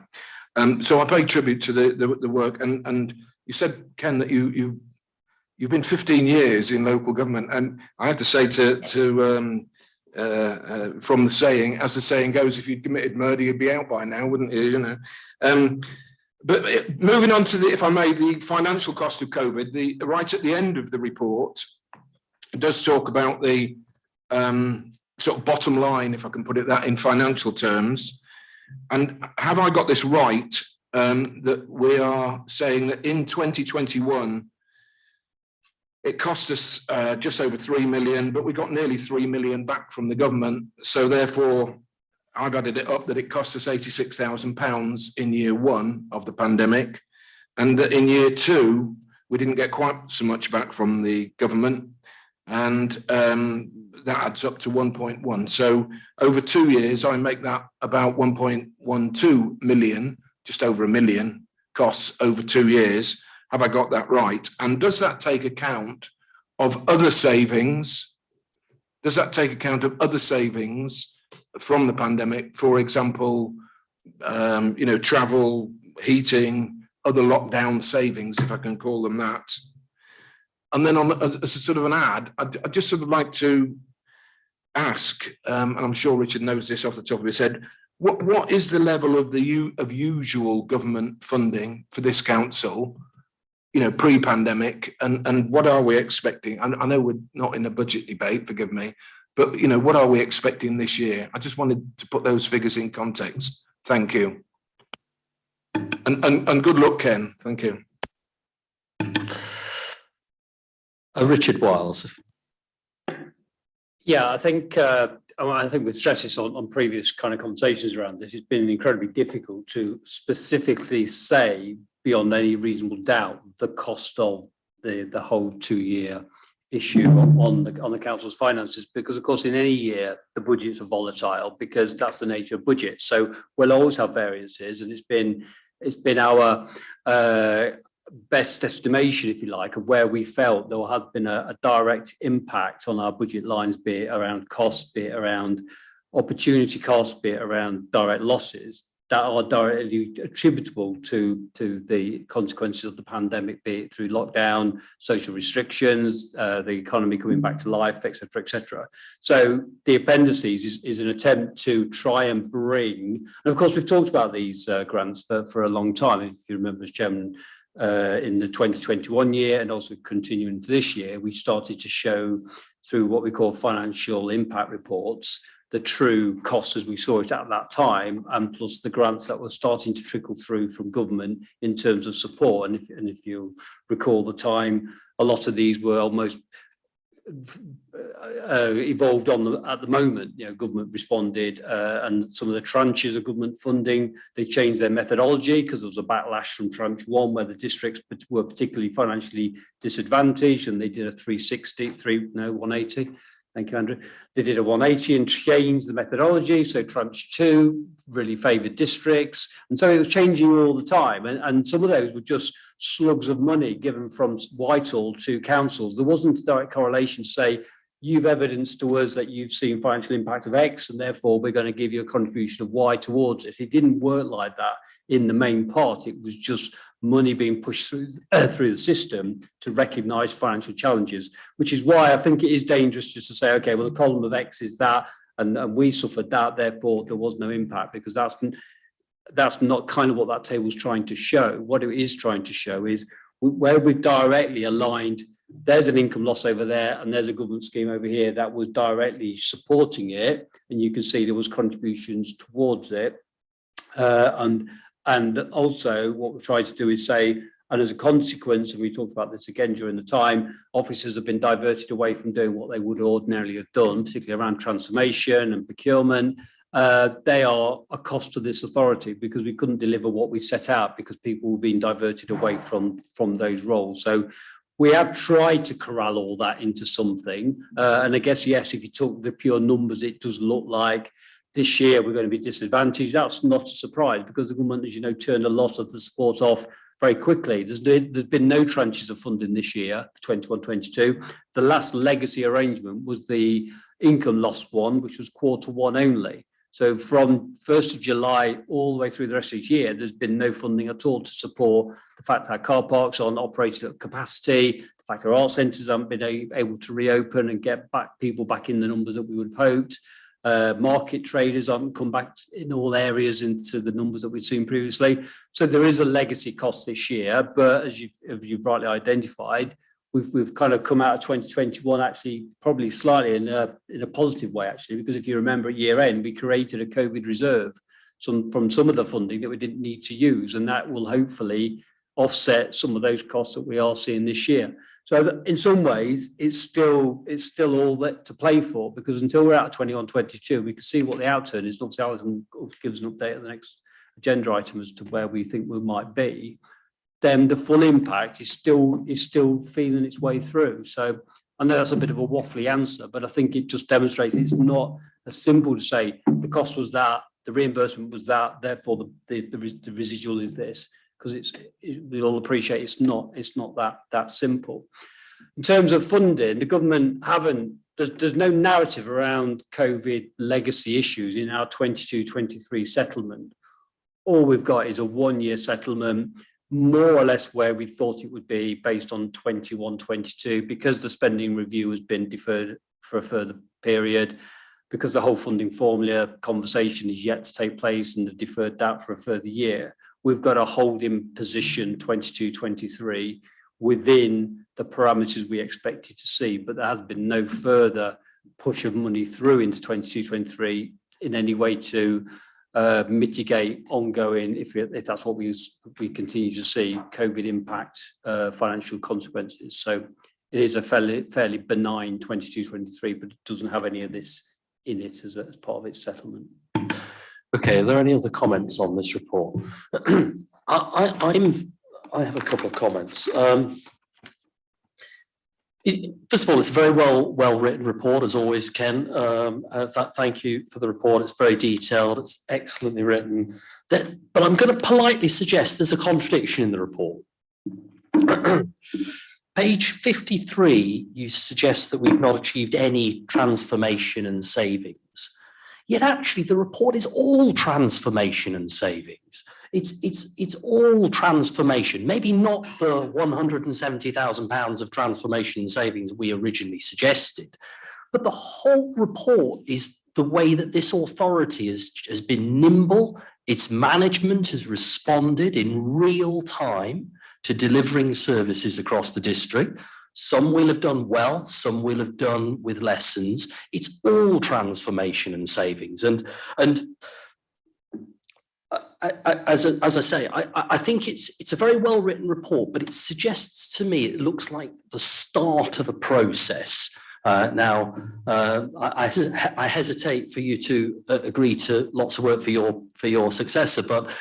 So I pay tribute to the work. And you said, Ken, that you've been 15 years in local government, and I have to say from the saying, as the saying goes, if you'd committed murder, you'd be out by now, wouldn't you? But moving on to if I may, the financial cost of COVID. Right at the end of the report, it does talk about the sort of bottom line, if I can put it that in financial terms. And have I got this right? that we are saying that in 2021, it cost us just over 3 million, but we got nearly 3 million back from the government. So therefore, I've added it up that it cost us £86,000 in year one of the pandemic. And that in year two, we didn't get quite so much back from the government. And that adds up to 1.1. So over 2 years, I make that about 1.12 million, just over a million costs over 2 years. Have I got that right? And does that take account of other savings? Does that take account of other savings from the pandemic? For example, travel, heating, other lockdown savings, if I can call them that. And then as a sort of an ad, I'd just sort of like to ask, and I'm sure Richard knows this off the top of his head, what is the level of usual government funding for this council, pre-pandemic, and what are we expecting? I know we're not in a budget debate, forgive me, but what are we expecting this year? I just wanted to put those figures in context. Thank you. And good luck, Ken. Thank you. Richard Wiles. Yeah, I think we've stressed this on previous kind of conversations around this. It's been incredibly difficult to specifically say beyond any reasonable doubt the cost of the whole 2 year issue on the council's finances, because of course in any year the budgets are volatile because that's the nature of budget. So we'll always have variances, and it's been our best estimation, if you like, of where we felt there has been a direct impact on our budget lines, be it around costs, be it around opportunity costs, be it around direct losses that are directly attributable to the consequences of the pandemic, be it through lockdown, social restrictions, the economy coming back to life, et cetera, et cetera. So the appendices is an attempt to try and bring, and of course we've talked about these grants for a long time. If you remember, as Chairman, in the 2021 year and also continuing to this year, we started to show through what we call financial impact reports the true costs as we saw it at that time, and plus the grants that were starting to trickle through from government in terms of support. And if you recall the time, a lot of these were almost evolved at the moment. Government responded, and some of the tranches of government funding, they changed their methodology because there was a backlash from tranche one where the districts were particularly financially disadvantaged, and they did a 180. Thank you, Andrew. They did a 180 and changed the methodology. So tranche two really favoured districts. And so it was changing all the time. And some of those were just slugs of money given from Whitehall to councils. There wasn't a direct correlation to say, you've evidenced to us that you've seen financial impact of X, and therefore we're going to give you a contribution of Y towards it. It didn't work like that in the main part. It was just money being pushed through the system to recognise financial challenges, which is why I think it is dangerous just to say, okay, well, the column of X is that, and we suffered that, therefore there was no impact, because that's not kind of what that table is trying to show. What it is trying to show is where we've directly aligned, there's an income loss over there and there's a government scheme over here that was directly supporting it, and you can see there was contributions towards it. And also what we've tried to do is say, and as a consequence, and we talked about this again during the time, officers have been diverted away from doing what they would ordinarily have done, particularly around transformation and procurement. They are a cost to this authority because we couldn't deliver what we set out because people were being diverted away from those roles. So we have tried to corral all that into something. And I guess, yes, if you talk the pure numbers, it does look like this year we're going to be disadvantaged. That's not a surprise because the government, as you know, turned a lot of the support off very quickly. There's been no tranches of funding this year, 21-22. The last legacy arrangement was the income loss one, which was Q1 only. So from 1st of July all the way through the rest of the year, there's been no funding at all to support the fact that our car parks aren't operating at capacity, the fact that our art centres haven't been able to reopen and get people back in the numbers that we would have hoped. Market traders haven't come back in all areas into the numbers that we've seen previously. So there is a legacy cost this year, but as you've rightly identified, we've kind of come out of 2021 actually probably slightly in a positive way, actually, because if you remember at year end, we created a COVID reserve. from some of the funding that we didn't need to use, and that will hopefully offset some of those costs that we are seeing this year. So in some ways, it's still all that to play for, because until we're out of 21-22, we can see what the outturn is. Obviously, Alison will give us an update at the next agenda item as to where we think we might be. Then the full impact is still feeling its way through. So I know that's a bit of a waffly answer, but I think it just demonstrates it's not as simple to say the cost was that, the reimbursement was that, therefore the residual is this. Because we all appreciate it's not that simple. In terms of funding, the government there's no narrative around COVID legacy issues in our 22-23 settlement. All we've got is a 1-year settlement, more or less where we thought it would be based on 21-22, because the spending review has been deferred for a further period, because the whole funding formula conversation is yet to take place and they've deferred that for a further year. We've got a holding position 22-23 within the parameters we expected to see, but there has been no further push of money through into 22-23 in any way to mitigate ongoing, if that's what we continue to see, COVID impact financial consequences. So it is a fairly benign 22-23, but it doesn't have any of this in it as part of its settlement. Okay, are there any other comments on this report? I have a couple of comments. First of all, it's a very well written report, as always, Ken. Thank you for the report. It's very detailed. It's excellently written. But I'm going to politely suggest there's a contradiction in the report. Page 53, you suggest that we've not achieved any transformation and savings. Yet actually the report is all transformation and savings. It's all transformation, maybe not the £170,000 of transformation and savings we originally suggested, but the whole report is the way that this authority has been nimble. Its management has responded in real time to delivering services across the district. Some will have done well, some will have done with lessons. It's all transformation and savings. And as I say, I think it's a very well written report, but it suggests to me it looks like the start of a process. Now, I hesitate for you to agree to lots of work for your successor, but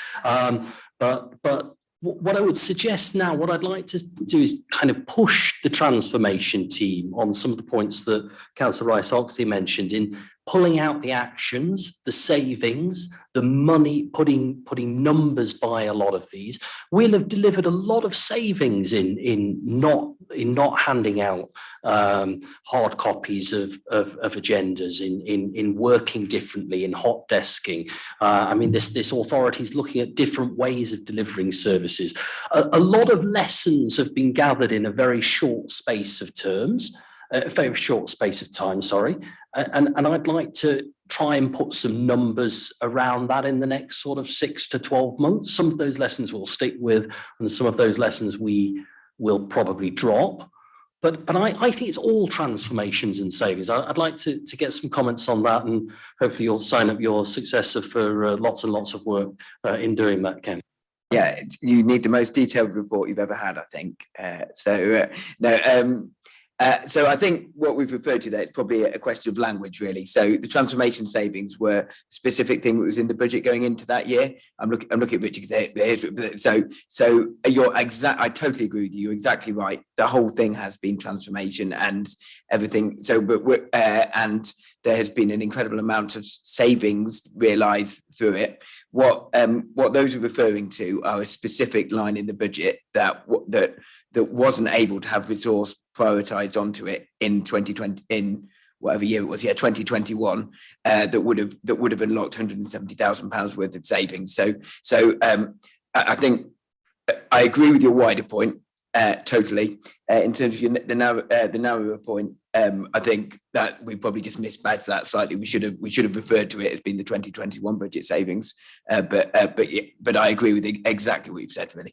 what I would suggest now, what I'd like to do is kind of push the transformation team on some of the points that Councillor Rice-Oxley mentioned in pulling out the actions, the savings, the money, putting numbers by a lot of these. We'll have delivered a lot of savings in not handing out hard copies of agendas, in working differently, in hot desking. I mean, this authority is looking at different ways of delivering services. A lot of lessons have been gathered in a very short space of time, sorry. And I'd like to try and put some numbers around that in the next sort of 6 to 12 months. Some of those lessons we'll stick with, and some of those lessons we will probably drop. But I think it's all transformations and savings. I'd like to get some comments on that, and hopefully you'll sign up your successor for lots and lots of work in doing that, Ken. Yeah, you need the most detailed report you've ever had, I think. So I think what we've referred to there is probably a question of language, really. So the transformation savings were a specific thing that was in the budget going into that year. I'm looking at Richard because so you're exact. I totally agree with you. You're exactly right. The whole thing has been transformation and everything. So, and there has been an incredible amount of savings realised through it. What those are referring to are a specific line in the budget that wasn't able to have resource prioritised onto it in 2020, in whatever year it was, 2021, that would have unlocked £170,000 worth of savings. So I think I agree with your wider point totally. In terms of the narrower point, I think that we probably just mismatched that slightly. We should have referred to it as being the 2021 budget savings. But I agree with exactly what you've said, really.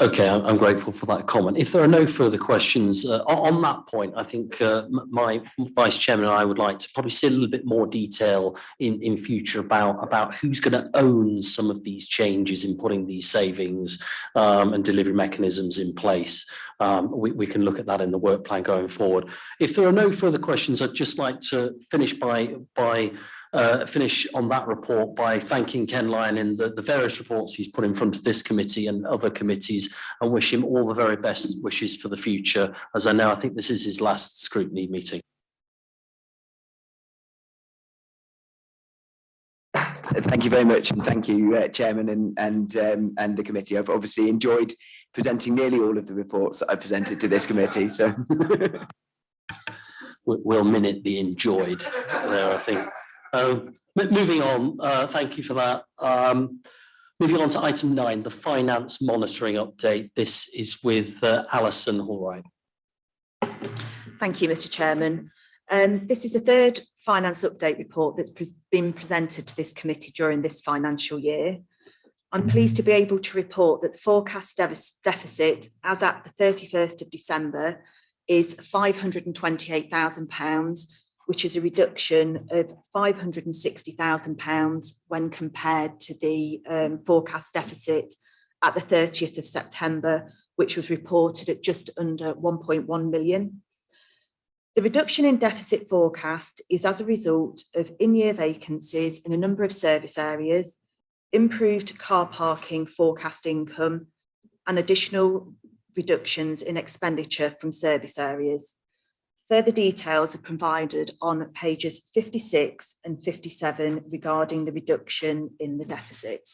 Okay, I'm grateful for that comment. If there are no further questions on that point, I think my Vice Chairman and I would like to probably see a little bit more detail in future about who's going to own some of these changes in putting these savings and delivery mechanisms in place. We can look at that in the work plan going forward. If there are no further questions, I'd just like to finish finish on that report by thanking Ken Lyon in the various reports he's put in front of this committee and other committees, and wish him all the very best wishes for the future, as I think this is his last scrutiny meeting. Thank you very much, and thank you, Chairman and the committee. I've obviously enjoyed presenting nearly all of the reports that I presented to this committee. So we'll minute the enjoyed there, I think. Moving on, thank you for that. Moving on to item 9, the finance monitoring update. This is with Alison Hallwright. Thank you, Mr. Chairman. This is the third finance update report that's been presented to this committee during this financial year. I'm pleased to be able to report that the forecast deficit as at the 31st of December is £528,000, which is a reduction of £560,000 when compared to the forecast deficit at the 30th of September, which was reported at just under 1.1 million. The reduction in deficit forecast is as a result of in-year vacancies in a number of service areas, improved car parking forecast income, and additional reductions in expenditure from service areas. Further details are provided on pages 56 and 57 regarding the reduction in the deficit.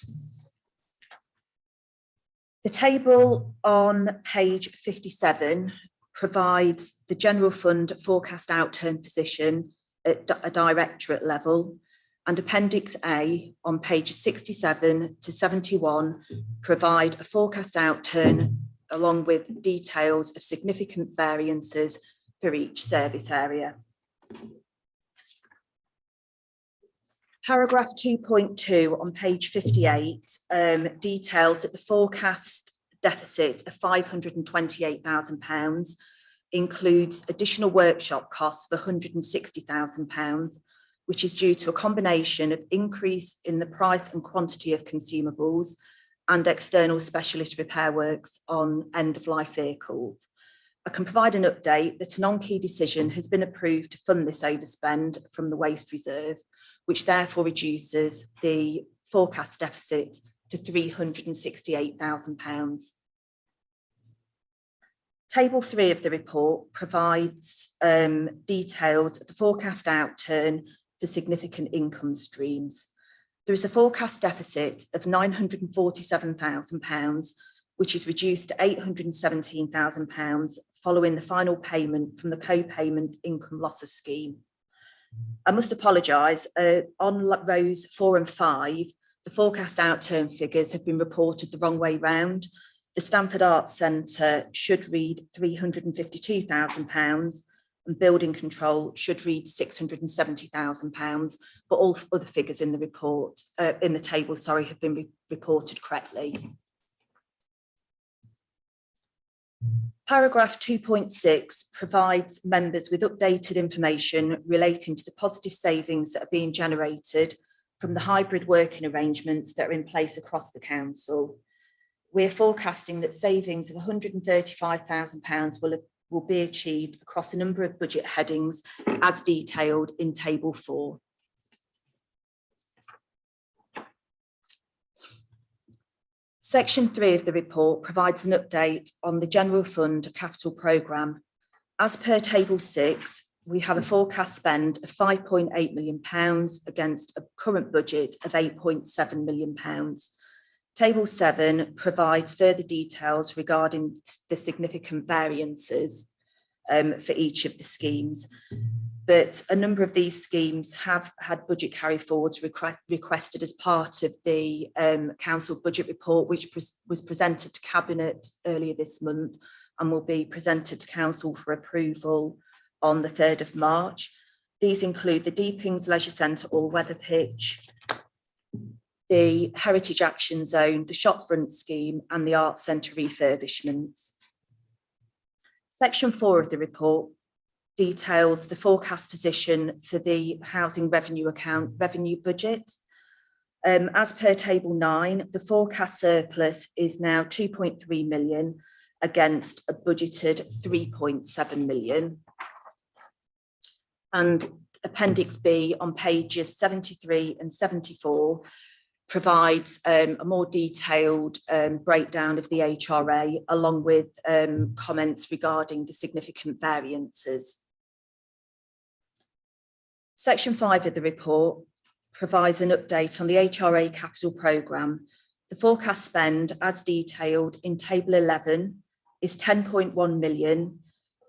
The table on page 57 provides the general fund forecast outturn position at a directorate level, and Appendix A on pages 67 to 71 provide a forecast outturn along with details of significant variances for each service area. Paragraph 2.2 on page 58 details that the forecast deficit of £528,000 includes additional workshop costs for £160,000, which is due to a combination of increase in the price and quantity of consumables and external specialist repair works on end-of-life vehicles. I can provide an update that a non-key decision has been approved to fund this overspend from the waste reserve, which therefore reduces the forecast deficit to £368,000. Table 3 of the report provides details of the forecast outturn for significant income streams. There is a forecast deficit of £947,000, which is reduced to £817,000 following the final payment from the co-payment income losses scheme. I must apologise, on rows 4 and 5, the forecast outturn figures have been reported the wrong way round. The Stamford Arts Centre should read £352,000 and building control should read £670,000, but all other figures in the report, in the table, sorry, have been reported correctly. Paragraph 2.6 provides members with updated information relating to the positive savings that are being generated from the hybrid working arrangements that are in place across the council. We're forecasting that savings of £135,000 will be achieved across a number of budget headings as detailed in Table 4. Section 3 of the report provides an update on the General Fund Capital Programme. As per Table 6, we have a forecast spend of £5.8 million against a current budget of £8.7 million. Table 7 provides further details regarding the significant variances for each of the schemes. But a number of these schemes have had budget carry forwards requested as part of the council budget report, which was presented to Cabinet earlier this month and will be presented to council for approval on the 3rd of March. These include the Deepings Leisure Centre all-weather pitch, the Heritage Action Zone, the Shopfront Scheme and the Arts Centre refurbishments. Section 4 of the report details the forecast position for the housing revenue account revenue budget. As per table 9, the forecast surplus is now 2.3 million against a budgeted 3.7 million. And Appendix B on pages 73 and 74 provides a more detailed breakdown of the HRA along with comments regarding the significant variances. Section 5 of the report provides an update on the Hra Capital Programme. The forecast spend, as detailed in Table 11, is 10.1 million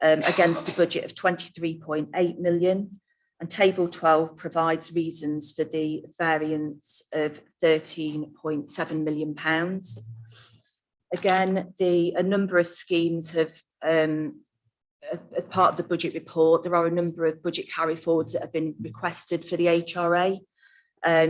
against a budget of 23.8 million. And Table 12 provides reasons for the variance of £13.7 million. Again, a number of schemes have, as part of the budget report, there are a number of budget carry forwards that have been requested for the HRA,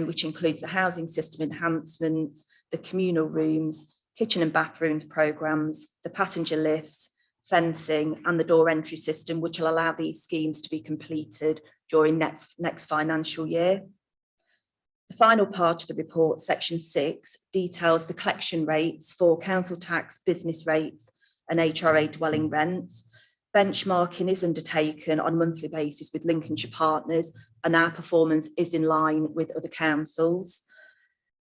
which includes the housing system enhancements, the communal rooms, kitchen and bathrooms programmes, the passenger lifts, fencing and the door entry system, which will allow these schemes to be completed during next financial year. The final part of the report, section 6, details the collection rates for council tax, business rates and HRA dwelling rents. Benchmarking is undertaken on a monthly basis with Lincolnshire partners and our performance is in line with other councils.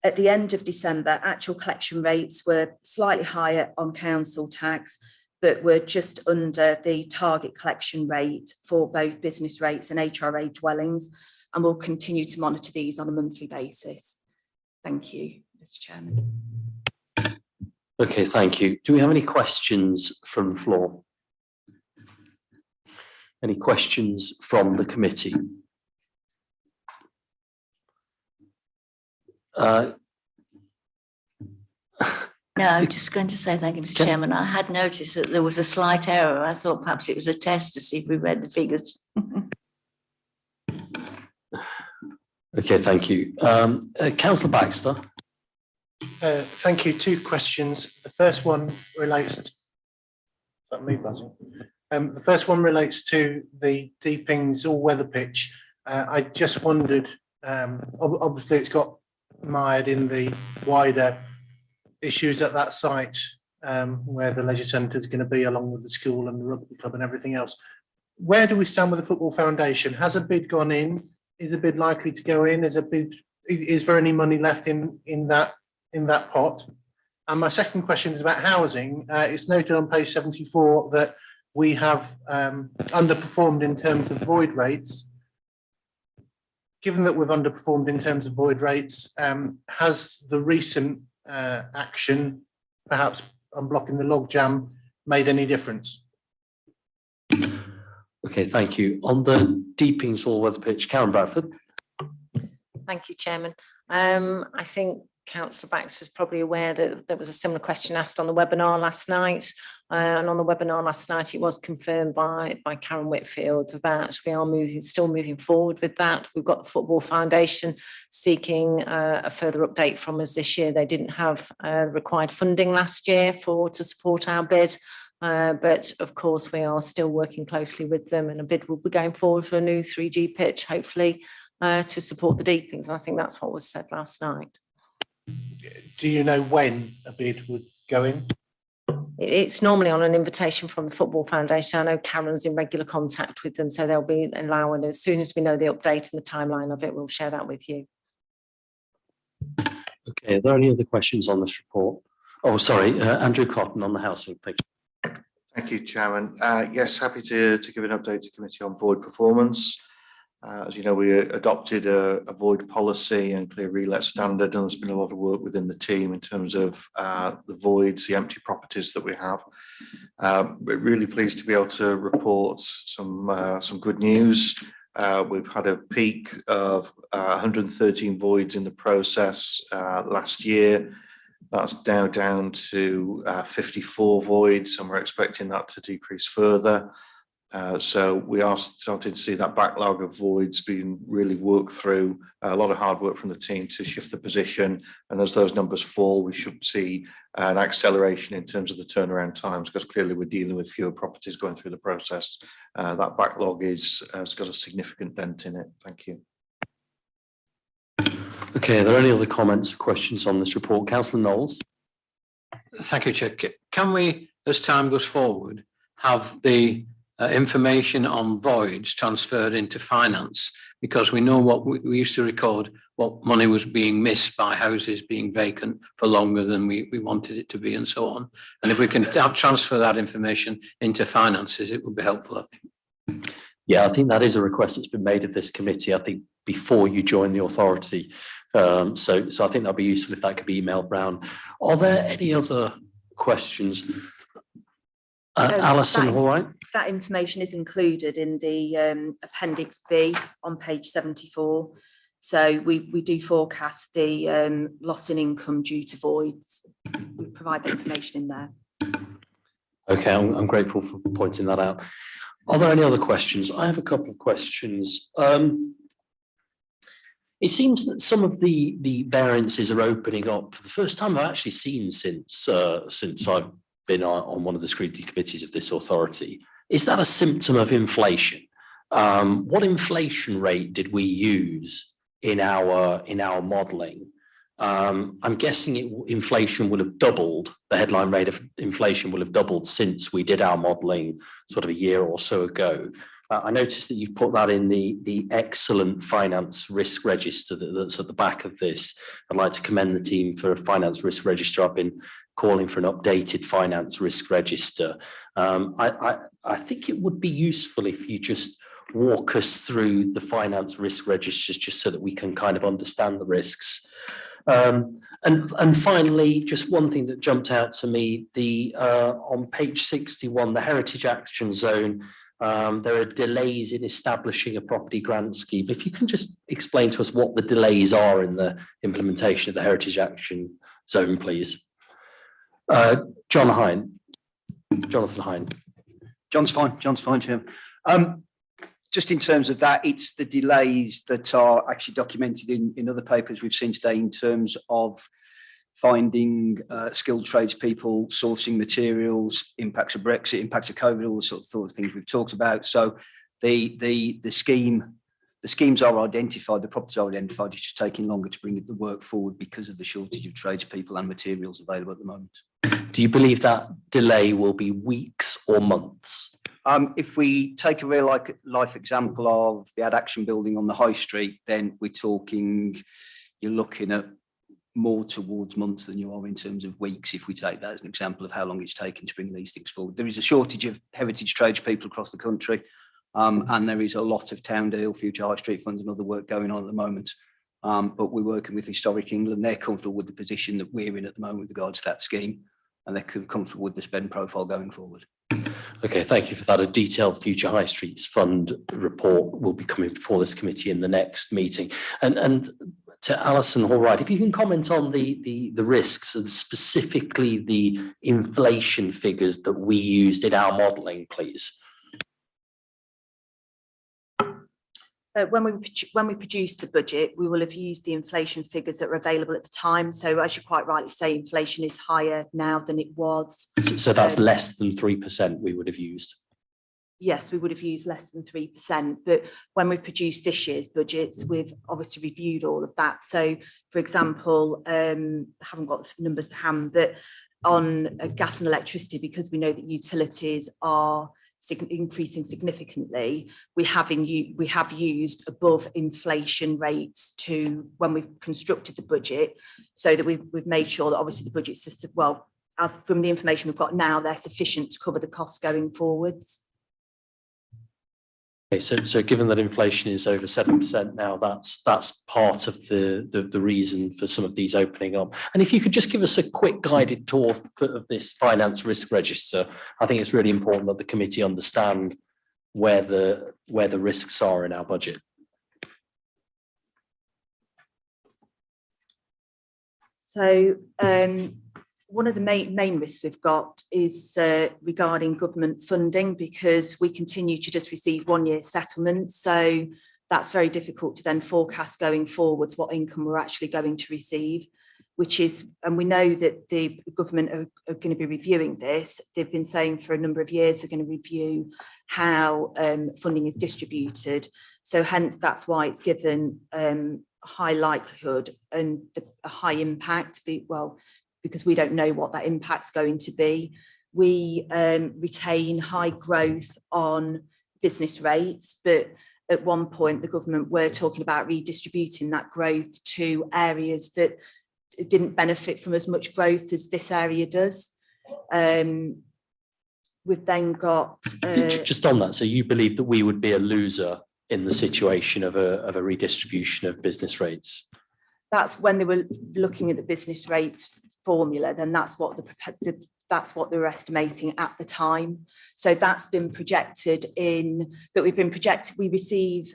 At the end of December, actual collection rates were slightly higher on council tax, but were just under the target collection rate for both business rates and HRA dwellings, and we'll continue to monitor these on a monthly basis. Thank you, Mr. Chairman. Okay, thank you. Do we have any questions from the floor? Any questions from the committee? No, I was just going to say thank you, Mr. Chairman. I had noticed that there was a slight error. I thought perhaps it was a test to see if we read the figures. Okay, thank you. Councillor Baxter. Thank you. 2 questions. The first one relates to, is that me buzzing? The first one relates to the Deepings all-weather pitch. I just wondered, obviously it's got mired in the wider issues at that site where the leisure centre is going to be, along with the school and the rugby club and everything else. Where do we stand with the Football Foundation? Has a bid gone in? Is a bid likely to go in? Is there any money left in that pot? And my second question is about housing. It's noted on page 74 that we have underperformed in terms of void rates. Given that we've underperformed in terms of void rates, has the recent action, perhaps unblocking the logjam, made any difference? Okay, thank you. On the Deepings all-weather pitch, Karen Bradford. Thank you, Chairman. I think Councillor Baxter is probably aware that there was a similar question asked on the webinar last night. And on the webinar last night, it was confirmed by Karen Whitfield that we are still moving forward with that. We've got the Football Foundation seeking a further update from us this year. They didn't have required funding last year to support our bid. But of course, we are still working closely with them, and a bid will be going forward for a new 3G pitch, hopefully, to support the Deepings. I think that's what was said last night. Do you know when a bid would go in? It's normally on an invitation from the Football Foundation. I know Karen's in regular contact with them, so they'll be allowing, as soon as we know the update and the timeline of it, we'll share that with you. Okay, are there any other questions on this report? Oh, sorry, Andrew Cotton on the housing. Thank you. Thank you, Chairman. Yes, happy to give an update to committee on void performance. As you know, we adopted a void policy and clear relet standard, and there's been a lot of work within the team in terms of the voids, the empty properties that we have. We're really pleased to be able to report some good news. We've had a peak of 113 voids in the process last year. That's now down to 54 voids, and we're expecting that to decrease further. So we are starting to see that backlog of voids being really worked through. A lot of hard work from the team to shift the position. And as those numbers fall, we should see an acceleration in terms of the turnaround times, because clearly we're dealing with fewer properties going through the process. That backlog has got a significant dent in it. Thank you. Okay, are there any other comments or questions on this report? Councillor Knowles. Thank you, Chair. Can we, as time goes forward, have the information on voids transferred into finance? Because we know what we used to record, what money was being missed by houses being vacant for longer than we wanted it to be, and so on. And if we can transfer that information into finances, it would be helpful, I think. Yeah, I think that is a request that's been made of this committee, I think, before you join the authority. So I think that'd be useful if that could be emailed round. Are there any other questions? Alison, all right? That information is included in the Appendix B on page 74. So we do forecast the loss in income due to voids. We provide the information in there. Okay, I'm grateful for pointing that out. Are there any other questions? I have a couple of questions. It seems that some of the variances are opening up for the first time I've actually seen since I've been on one of the scrutiny committees of this authority. Is that a symptom of inflation? What inflation rate did we use in our modelling? I'm guessing inflation will have doubled. The headline rate of inflation will have doubled since we did our modelling sort of a year or so ago. I noticed that you've put that in the excellent finance risk register that's at the back of this. I'd like to commend the team for a finance risk register. I've been calling for an updated finance risk register. I think it would be useful if you just walk us through the finance risk registers, just so that we can kind of understand the risks. And finally, just one thing that jumped out to me, on page 61, the Heritage Action Zone, there are delays in establishing a property grant scheme. If you can just explain to us what the delays are in the implementation of the Heritage Action Zone, please. Jonathan Hine. John's fine, Chairman. Just in terms of that, it's the delays that are actually documented in other papers we've seen today in terms of finding skilled tradespeople, sourcing materials, impacts of Brexit, impacts of COVID, all the sort of things we've talked about. So the schemes are identified, the properties are identified. It's just taking longer to bring the work forward because of the shortage of tradespeople and materials available at the moment. Do you believe that delay will be weeks or months? If we take a real life example of the Ad Action building on the High Street, then you're looking at more towards months than you are in terms of weeks, if we take that as an example of how long it's taken to bring these things forward. There is a shortage of heritage tradespeople across the country, and there is a lot of Town Deal, Future High Street Funds and other work going on at the moment. But we're working with Historic England. They're comfortable with the position that we're in at the moment with regards to that scheme, and they're comfortable with the spend profile going forward. Okay, thank you for that. A detailed Future High Streets Fund report will be coming before this committee in the next meeting. And to Alison Allwright, if you can comment on the risks and specifically the inflation figures that we used in our modelling, please. When we produced the budget, we will have used the inflation figures that were available at the time. So as you quite rightly say, inflation is higher now than it was. So that's less than 3% we would have used? Yes, we would have used less than 3%. But when we produced this year's budgets, we've obviously reviewed all of that. So, for example, I haven't got the numbers to hand, but on gas and electricity, because we know that utilities are increasing significantly, we have used above inflation rates to when we've constructed the budget, so that we've made sure that obviously the budget's from the information we've got now, they're sufficient to cover the costs going forwards. Okay, so given that inflation is over 7% now, that's part of the reason for some of these opening up. And if you could just give us a quick guided tour of this finance risk register, I think it's really important that the committee understand where the risks are in our budget. So one of the main risks we've got is regarding government funding, because we continue to just receive 1 year settlements. So that's very difficult to then forecast going forwards what income we're actually going to receive, and we know that the government are going to be reviewing this. They've been saying for a number of years they're going to review how funding is distributed. So hence that's why it's given high likelihood and a high impact, because we don't know what that impact's going to be. We retain high growth on business rates, but at one point the government were talking about redistributing that growth to areas that didn't benefit from as much growth as this area does. We've then got just on that, so you believe that we would be a loser in the situation of a redistribution of business rates? That's when they were looking at the business rates formula, then that's what they were estimating at the time. So that's been projected in, but we receive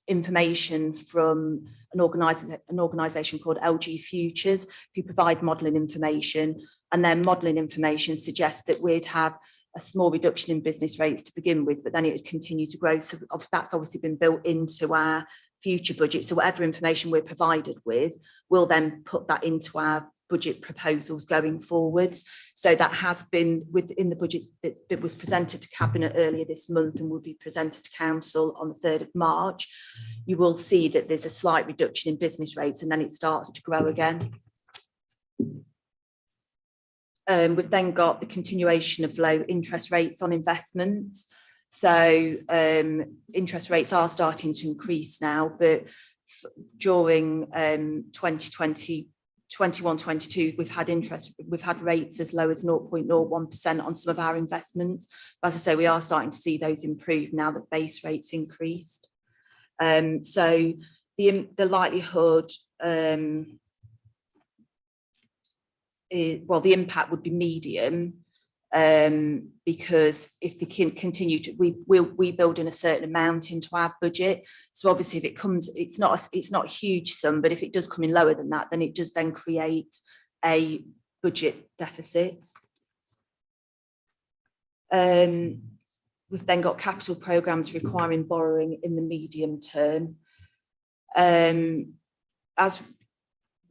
information from an organisation called LG Futures, who provide modelling information, and their modelling information suggests that we'd have a small reduction in business rates to begin with, but then it would continue to grow. So that's obviously been built into our future budget. So whatever information we're provided with, we'll then put that into our budget proposals going forwards. So that has been within the budget that was presented to Cabinet earlier this month and will be presented to Council on the 3rd of March. You will see that there's a slight reduction in business rates and then it starts to grow again. We've then got the continuation of low interest rates on investments. So interest rates are starting to increase now, but during 2021-22, we've had rates as low as 0.01% on some of our investments. But as I say, we are starting to see those improve now that base rates increased. So the likelihood, the impact would be medium, because if they can continue to, we build in a certain amount into our budget. So obviously if it comes, it's not a huge sum, but if it does come in lower than that, then it does then create a budget deficit. We've then got capital programmes requiring borrowing in the medium term. As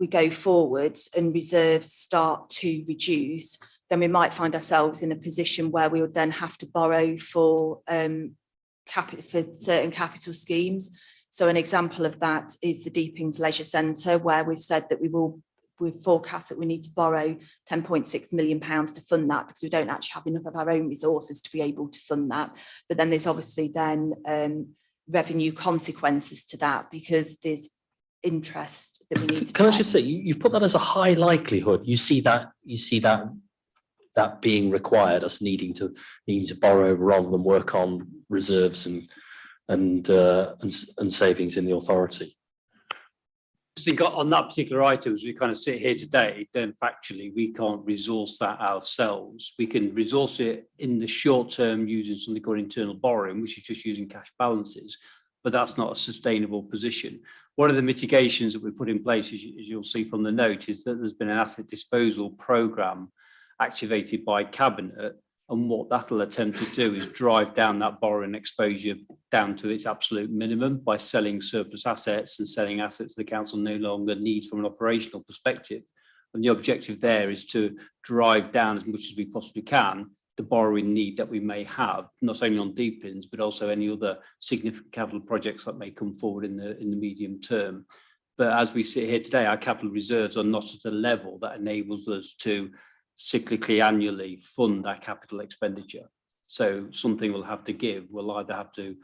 we go forwards and reserves start to reduce, then we might find ourselves in a position where we would then have to borrow for certain capital schemes. So an example of that is the Deepings Leisure Centre, where we've said that we've forecast that we need to borrow £10.6 million to fund that, because we don't actually have enough of our own resources to be able to fund that. But then there's obviously then revenue consequences to that, because there's interest that we need to Can I just say, you've put that as a high likelihood. You see that being required, us needing to borrow rather than work on reserves and savings in the authority. I think on that particular item, as we kind of sit here today, then factually we can't resource that ourselves. We can resource it in the short term using something called internal borrowing, which is just using cash balances, but that's not a sustainable position. One of the mitigations that we put in place, as you'll see from the note, is that there's been an asset disposal programme activated by Cabinet, and what that'll attempt to do is drive down that borrowing exposure down to its absolute minimum by selling surplus assets and selling assets the council no longer needs from an operational perspective. And the objective there is to drive down as much as we possibly can the borrowing need that we may have, not only on Deepings, but also any other significant capital projects that may come forward in the medium term. But as we sit here today, our capital reserves are not at a level that enables us to cyclically annually fund our capital expenditure. So something we'll have to give. We'll either have to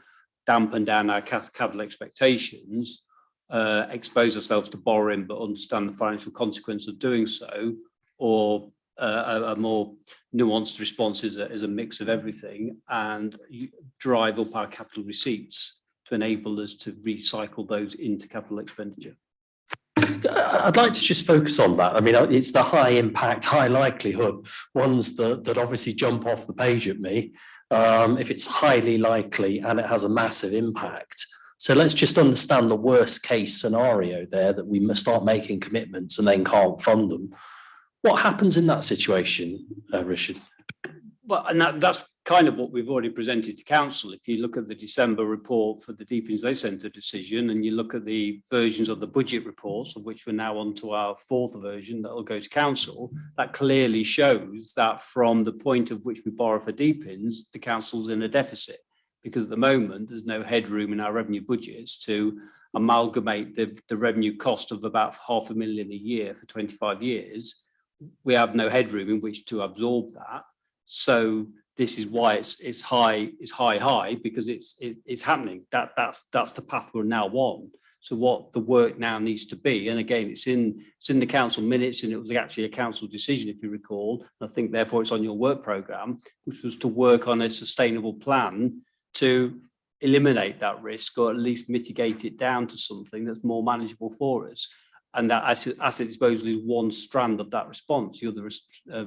dampen down our capital expectations, expose ourselves to borrowing, but understand the financial consequence of doing so, or a more nuanced response is a mix of everything, and drive up our capital receipts to enable us to recycle those into capital expenditure. I'd like to just focus on that. I mean, it's the high impact, high likelihood ones that obviously jump off the page at me. If it's highly likely and it has a massive impact. So let's just understand the worst case scenario there, that we must start making commitments and then can't fund them. What happens in that situation, Richard? Well, and that's kind of what we've already presented to council. If you look at the December report for the Deepings Day Centre decision, and you look at the versions of the budget reports, of which we're now on to our fourth version that will go to council, that clearly shows that from the point of which we borrow for Deepings, the council's in a deficit, because at the moment there's no headroom in our revenue budgets to amalgamate the revenue cost of about £500,000 a year for 25 years. We have no headroom in which to absorb that. So this is why it's high, because it's happening. That's the path we're now on. So what the work now needs to be, and again, it's in the council minutes, and it was actually a council decision, if you recall. I think therefore it's on your work programme, which was to work on a sustainable plan to eliminate that risk, or at least mitigate it down to something that's more manageable for us. And that asset disposal is one strand of that response. The other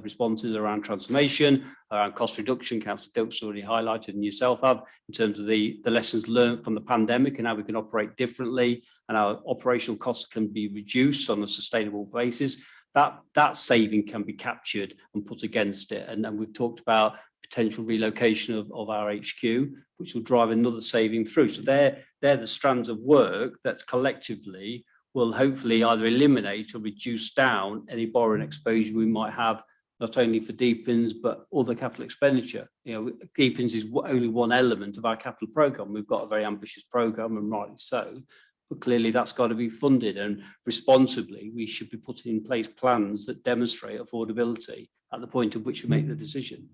responses around transformation, around cost reduction, Councillor Dilks already highlighted, and yourself have, in terms of the lessons learned from the pandemic and how we can operate differently, and our operational costs can be reduced on a sustainable basis. That saving can be captured and put against it. And then we've talked about potential relocation of our HQ, which will drive another saving through. So they're the strands of work that collectively will hopefully either eliminate or reduce down any borrowing exposure we might have, not only for Deepings, but other capital expenditure. Deepings is only one element of our capital programme. We've got a very ambitious programme, and rightly so, but clearly that's got to be funded, and responsibly we should be putting in place plans that demonstrate affordability at the point at which we make the decision.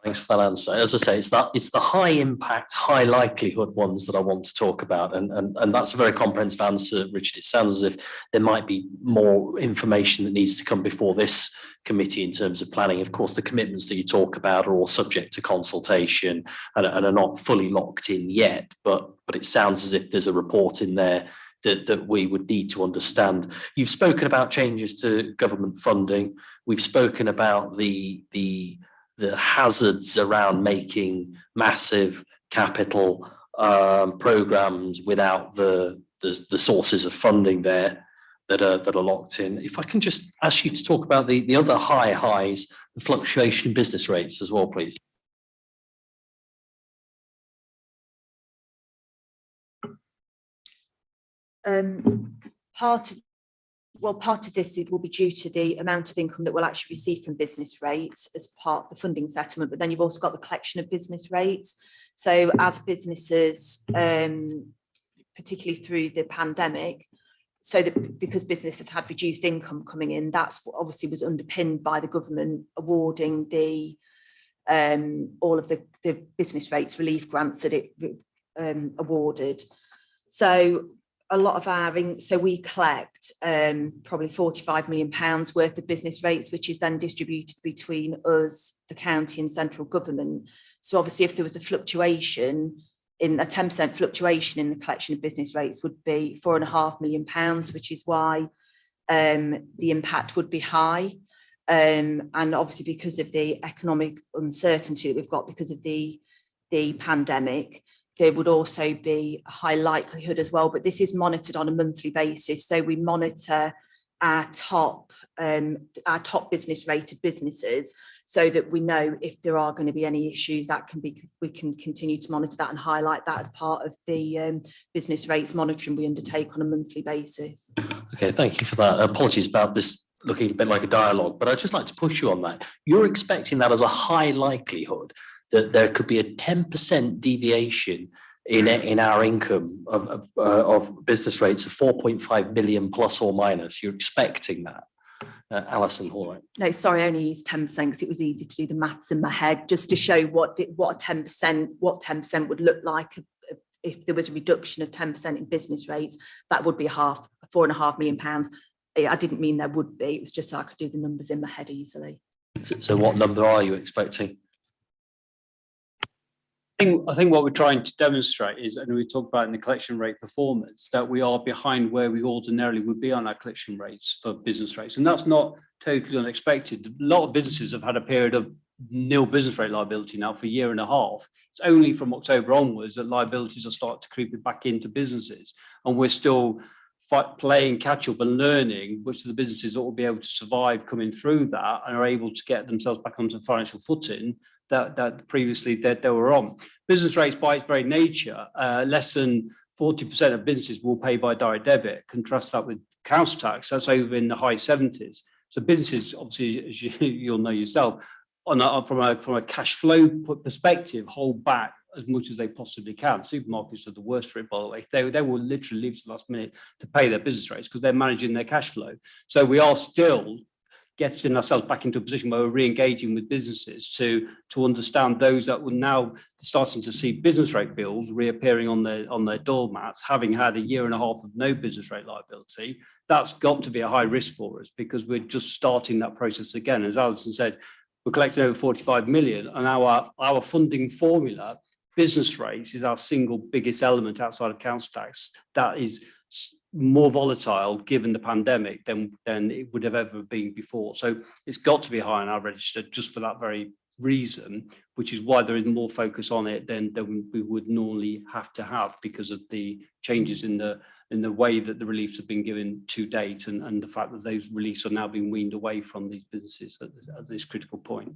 Thanks for that answer. As I say, it's the high impact, high likelihood ones that I want to talk about, and that's a very comprehensive answer, Richard. It sounds as if there might be more information that needs to come before this committee in terms of planning. Of course, the commitments that you talk about are all subject to consultation and are not fully locked in yet, but it sounds as if there's a report in there that we would need to understand. You've spoken about changes to government funding. We've spoken about the hazards around making massive capital programs without the sources of funding there that are locked in. If I can just ask you to talk about the other highs, the fluctuation in business rates as well, please. Part of this will be due to the amount of income that we'll actually receive from business rates as part of the funding settlement, but then you've also got the collection of business rates. So as businesses, particularly through the pandemic, so that because businesses had reduced income coming in, that's what obviously was underpinned by the government awarding the all of the business rates relief grants that it awarded. So a lot of so we collect probably £45 million worth of business rates, which is then distributed between us, the county and central government. So obviously if there was a fluctuation, in a 10% fluctuation in the collection of business rates would be £4.5 million, which is why the impact would be high. And obviously because of the economic uncertainty that we've got because of the pandemic, there would also be a high likelihood as well, but this is monitored on a monthly basis. So we monitor our top business rated businesses so that we know if there are going to be any issues we can continue to monitor that and highlight that as part of the business rates monitoring we undertake on a monthly basis. Okay, thank you for that. Apologies about this looking a bit like a dialogue, but I'd just like to push you on that. You're expecting that as a high likelihood that there could be a 10% deviation in our income of business rates of 4.5 million plus or minus. You're expecting that, Alison Hall. No, sorry, I only used 10% because it was easy to do the maths in my head, just to show what 10% would look like if there was a reduction of 10% in business rates. That would be £4.5 million. I didn't mean there would be. It was just so I could do the numbers in my head easily. So what number are you expecting? I think what we're trying to demonstrate is, and we talked about in the collection rate performance, that we are behind where we ordinarily would be on our collection rates for business rates. And that's not totally unexpected. A lot of businesses have had a period of nil business rate liability now for a year and a half. It's only from October onwards that liabilities are starting to creep back into businesses. And we're still playing catch up and learning, which are the businesses that will be able to survive coming through that and are able to get themselves back onto financial footing that previously they were on. Business rates by its very nature, less than 40% of businesses will pay by direct debit. Contrast that with council tax, that's over in the high 70s. So businesses, obviously, as you'll know yourself, from a cash flow perspective, hold back as much as they possibly can. Supermarkets are the worst for it, by the way. They will literally leave to the last minute to pay their business rates because they're managing their cash flow. So we are still getting ourselves back into a position where we're re-engaging with businesses to understand those that will now starting to see business rate bills reappearing on their doormats, having had a year and a half of no business rate liability. That's got to be a high risk for us because we're just starting that process again. As Alison said, we're collecting over 45 million, and our funding formula, business rates, is our single biggest element outside of council tax. That is more volatile given the pandemic than it would have ever been before. So it's got to be high on our register just for that very reason, which is why there is more focus on it than we would normally have to have because of the changes in the way that the reliefs have been given to date and the fact that those reliefs are now being weaned away from these businesses at this critical point.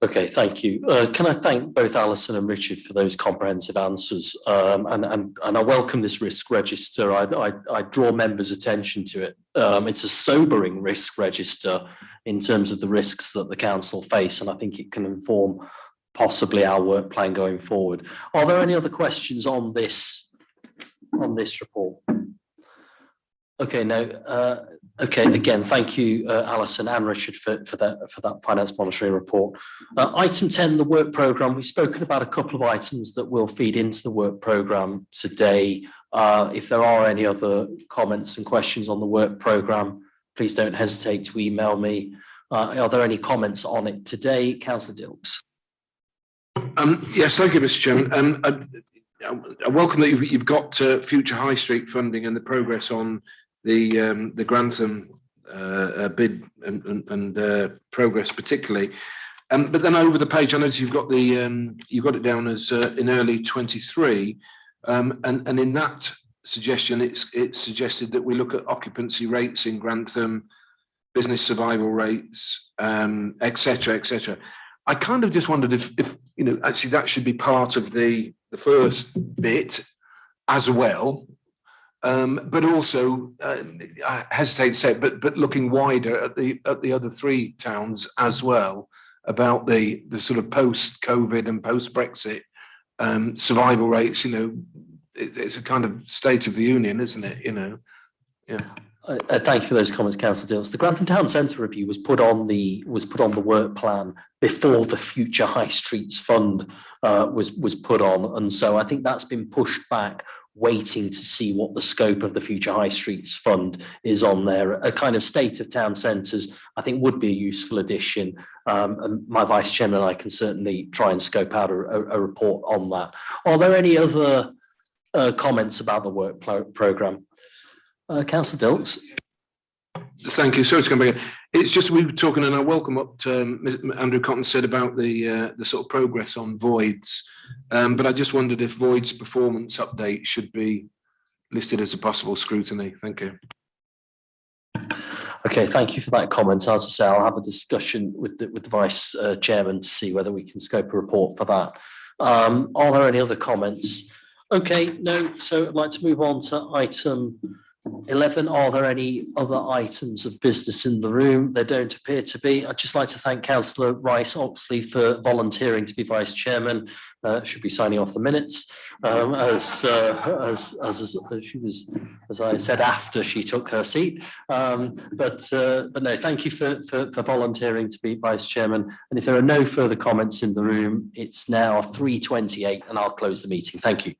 Okay, thank you. Can I thank both Alison and Richard for those comprehensive answers? And I welcome this risk register. I draw members' attention to it. It's a sobering risk register in terms of the risks that the council face, and I think it can inform possibly our work plan going forward. Are there any other questions on this report? Okay, no. Okay, again, thank you, Alison and Richard, for that finance monitoring report. Item 10, the work programme. We've spoken about a couple of items that will feed into the work programme today. If there are any other comments and questions on the work programme, please don't hesitate to email me. Are there any comments on it today? Councillor Dilks. Yes, thank you, Mr. Chairman. I welcome that you've got future high street funding and the progress on the Grantham bid and progress particularly. But then over the page, I notice you've got it down as in early 23, and in that suggestion, it's suggested that we look at occupancy rates in Grantham, business survival rates, etc., etc. I kind of just wondered if actually that should be part of the first bit as well. But also, I hesitate to say it, but looking wider at the other three towns as well about the sort of post-COVID and post-Brexit survival rates. It's a kind of state of the union, isn't it? Yeah. Thank you for those comments, Councillor Dilks. The Grantham Town Centre review was put on the work plan before the Future High Streets Fund was put on, and so I think that's been pushed back, waiting to see what the scope of the Future High Streets Fund is on there. A kind of state of town centres, I think, would be a useful addition. And my Vice Chairman and I can certainly try and scope out a report on that. Are there any other comments about the work programme? Councillor Dilks. Thank you. Sorry to come back. It's just we were talking, and I welcome what Andrew Cotton said about the sort of progress on voids. But I just wondered if voids performance update should be listed as a possible scrutiny. Thank you. Okay, thank you for that comment. As I say, I'll have a discussion with the Vice Chairman to see whether we can scope a report for that. Are there any other comments? Okay, no. So I'd like to move on to item 11. Are there any other items of business in the room? There don't appear to be. I'd just like to thank Councillor Rice Oxley for volunteering to be Vice Chairman. Should be signing off the minutes as she was, as I said, after she took her seat. But no, thank you for volunteering to be Vice Chairman. And if there are no further comments in the room, it's now 3:28, and I'll close the meeting. Thank you.